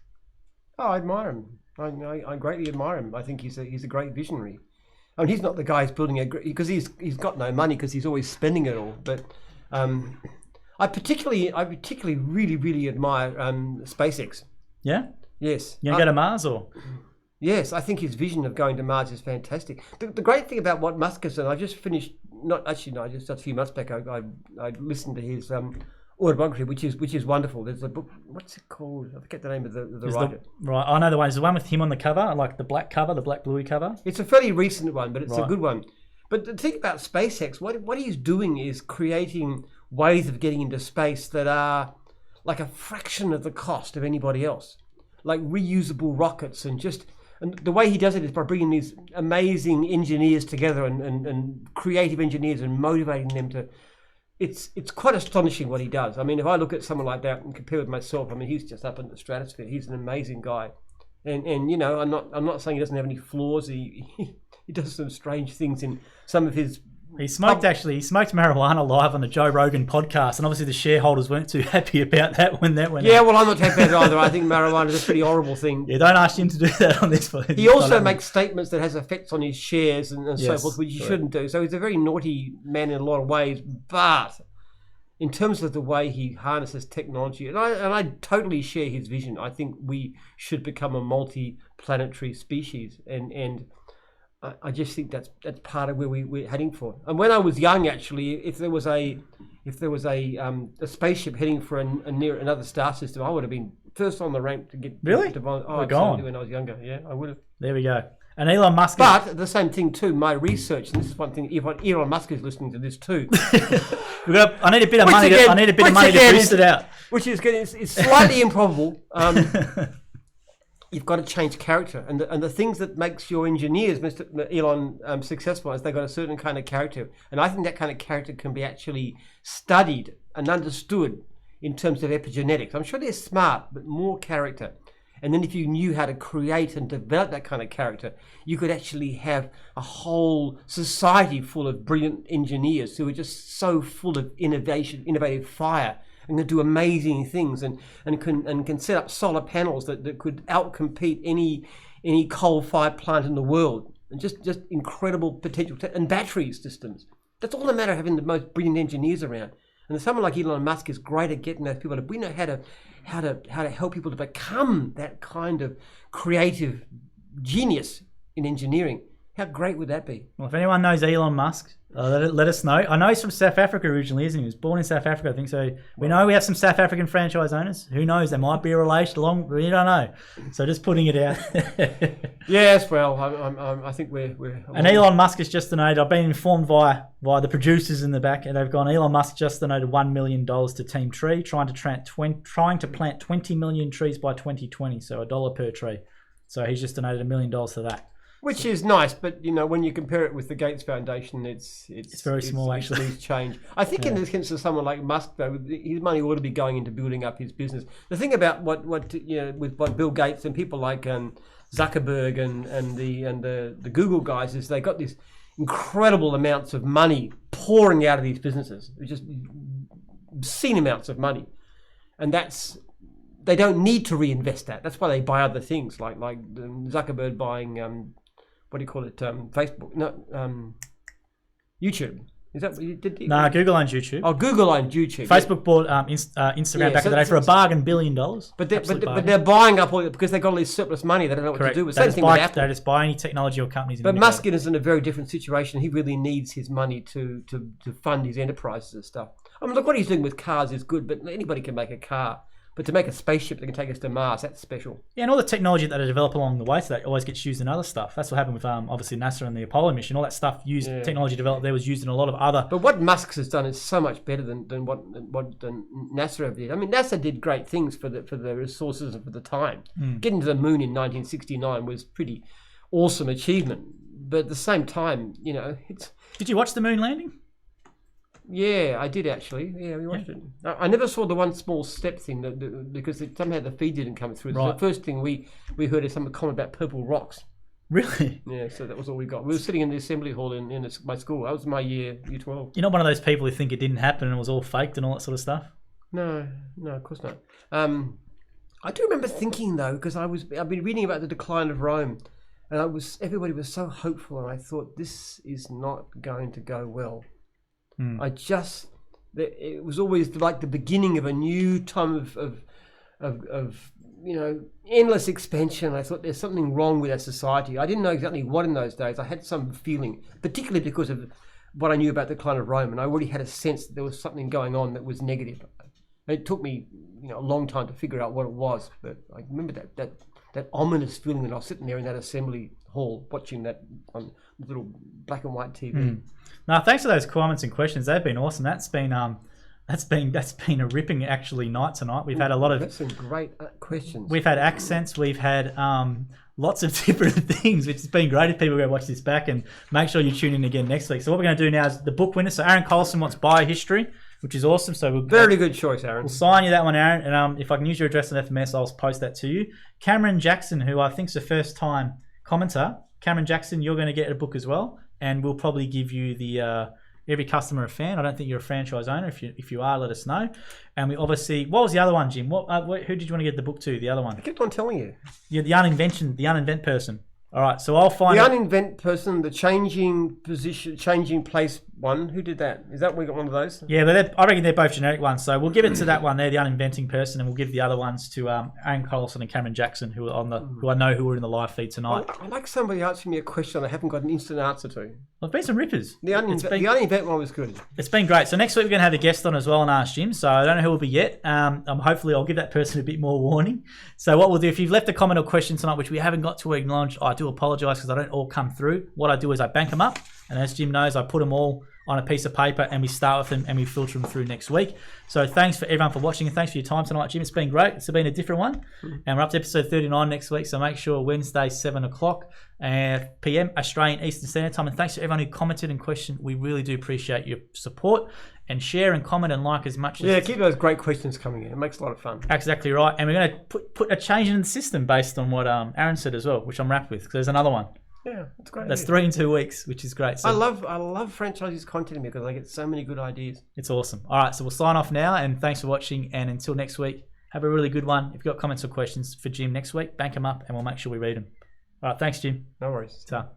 Oh, I admire him. I greatly admire him. I think he's a great visionary. I mean, he's not the guy who's building because he's got no money because he's always spending it all. But I particularly really admire SpaceX. Yeah. Yes. You gonna go to Mars or? Yes, I think his vision of going to Mars is fantastic. The great thing about what Musk has done, I just finished. Just a few months back, I listened to his autobiography, which is wonderful. There's a book. What's it called? I forget the name of the writer. Right, I know the one. Is the one with him on the cover, like the black bluey cover? It's a fairly recent one, but it's a good one. But the thing about SpaceX, what he's doing is creating ways of getting into space that are like a fraction of the cost of anybody else, like reusable rockets and the way he does it is by bringing these amazing engineers together and creative engineers and motivating them to. It's quite astonishing what he does. I mean, if I look at someone like that and compare with myself, I mean, he's just up in the stratosphere. He's an amazing guy, and you know, I'm not saying he doesn't have any flaws. He does some strange things in some of his. He smoked marijuana live on the Joe Rogan podcast, and obviously the shareholders weren't too happy about that when that went out. Yeah, well, I'm not happy about it either. I think marijuana is a pretty horrible thing. Yeah, don't ask him to do that on this. He also makes statements that has effects on his shares and so forth, which he shouldn't do. So he's a very naughty man in a lot of ways. But in terms of the way he harnesses technology, and I totally share his vision. I think we should become a multi-planetary species, and I just think that's part of where we're heading for. And when I was young, actually, if there was a spaceship heading for near another star system, I would have been first on the rank to get. Really? We're gone. When I was younger, yeah, I would have. There we go. And Elon Musk. But the same thing too. My research, and this is one thing. If Elon Musk is listening to this too, I need a bit of money. I need a bit of money to boost it out. Which is it's slightly improbable. You've got to change character, and the things that makes your engineers, Mr. Elon, successful is they've got a certain kind of character, and I think that kind of character can be actually studied and understood in terms of epigenetics. I'm sure they're smart, but more character. And then if you knew how to create and develop that kind of character, you could actually have a whole society full of brilliant engineers who are just so full of innovative fire. And can do amazing things and can set up solar panels that could outcompete any coal-fired plant in the world, and just incredible potential and battery systems. That's all the matter, having the most brilliant engineers around. And someone like Elon Musk is great at getting those people we know how to help people to become that kind of creative genius in engineering. How great would that be? Well, if anyone knows Elon Musk, let us know. I know he's from South Africa originally, isn't he? He was born in South Africa, I think. So we know we have some South African franchise owners. Who knows? They might be a relation along. We don't know. So just putting it out. Yes, well, I think we're. And Elon Musk has just donated. I've been informed via the producers in the back, and they've gone. Elon Musk just donated $1 million to Team Tree, trying to plant 20 million trees by 2020. So $1 per tree. So he's just donated $1 million to that. Which is nice, but you know, when you compare it with the Gates Foundation, it's very small actually. It's change. I think in the case of someone like Musk, though, his money ought to be going into building up his business. The thing about what with Bill Gates and people like Zuckerberg and the Google guys is they got these incredible amounts of money pouring out of these businesses, just obscene amounts of money, and they don't need to reinvest that. That's why they buy other things like Zuckerberg buying. What do you call it? Facebook, no, YouTube. Is that what you did? Nah, Google owns YouTube. Oh, Google owns YouTube. Facebook bought Instagram back in the day for a bargain $1 billion. But they're buying up all because they've got all this surplus money. They don't know what to do with. Same thing with Apple. They just buy any technology or companies. But Musk is in a very different situation. He really needs his money to fund his enterprises and stuff. I mean, look, what he's doing with cars is good, but anybody can make a car. But to make a spaceship that can take us to Mars, that's special. Yeah, and all the technology that they develop along the way to that always gets used in other stuff. That's what happened with obviously NASA and the Apollo mission. All that stuff technology developed there was used in a lot of other. But what Musk has done is so much better than what NASA ever did. I mean, NASA did great things for the resources and for the time. Getting to the moon in 1969 was pretty awesome achievement. But at the same time, it's. Did you watch the moon landing? Yeah, I did actually. Yeah, we watched it. I never saw the one small step thing because somehow the feed didn't come through. Right. The first thing we heard is some comment about purple rocks. Really? Yeah, so that was all we got. We were sitting in the assembly hall in my school. That was my year 12. You're not one of those people who think it didn't happen and it was all faked and all that sort of stuff? No, of course not. I do remember thinking though, because I've been reading about the decline of Rome, and everybody was so hopeful, and I thought this is not going to go well. It was always like the beginning of a new time of endless expansion. I thought there's something wrong with our society. I didn't know exactly what in those days. I had some feeling, particularly because of what I knew about the decline of Rome, and I already had a sense that there was something going on that was negative. It took me a long time to figure out what it was, but I remember that ominous feeling when I was sitting there in that assembly hall watching that on little black and white TV. Now, thanks for those comments and questions. They've been awesome. That's been a ripping actually night tonight. We've had a lot of some great questions. We've had accents. We've had lots of different things, which has been great. If people go watch this back, and make sure you tune in again next week. So what we're going to do now is the book winner. So Aaron Colson wants biohistory, which is awesome. So very good choice, Aaron. We'll sign you that one, Aaron. And if I can use your address on FMS, I'll post that to you. Cameron Jackson, who I think is a first-time commenter. Cameron Jackson, you're going to get a book as well, and we'll probably give you the every customer a fan. I don't think you're a franchise owner. If you are, let us know. And we obviously, what was the other one, Jim? Who did you want to get the book to? The other one. I kept on telling you. Yeah, the uninvent person. All right, so I'll find the uninvent person, the changing position, changing place one. Who did that? Is that we got one of those? Yeah, but I reckon they're both generic ones. So we'll give it to that one there, the uninventing person, and we'll give the other ones to Aaron Colson and Cameron Jackson, who I know who were in the live feed tonight. I like somebody answering me a question I haven't got an instant answer to. Well, there's been some rippers. The uninvent one was good. It's been great. So next week we're going to have a guest on as well and ask Jim. So I don't know who will be yet. Hopefully I'll give that person a bit more warning. So what we'll do, if you've left a comment or question tonight, which we haven't got to acknowledge, I do apologise because I don't all come through. What I do is I bank them up, and as Jim knows, I put them all on a piece of paper and we start with them and we filter them through next week. So thanks for everyone for watching, and thanks for your time tonight, Jim. It's been great. It's been a different one, and we're up to episode 39 next week. So make sure Wednesday 7 o'clock PM Australian Eastern Standard Time. And thanks to everyone who commented and questioned. We really do appreciate your support, and share and comment and like as much as keep those great questions coming in. It makes a lot of fun. Exactly right. And we're going to put a change in the system based on what Aaron said as well, which I'm wrapped with, because there's another one. Yeah, that's great. That's 3 in 2 weeks, which is great. So I love franchisees content because I get so many good ideas. It's awesome. All right, so we'll sign off now, and thanks for watching. And until next week, have a really good one. If you've got comments or questions for Jim next week, bank them up and we'll make sure we read them. All right, thanks, Jim. No worries. Ta.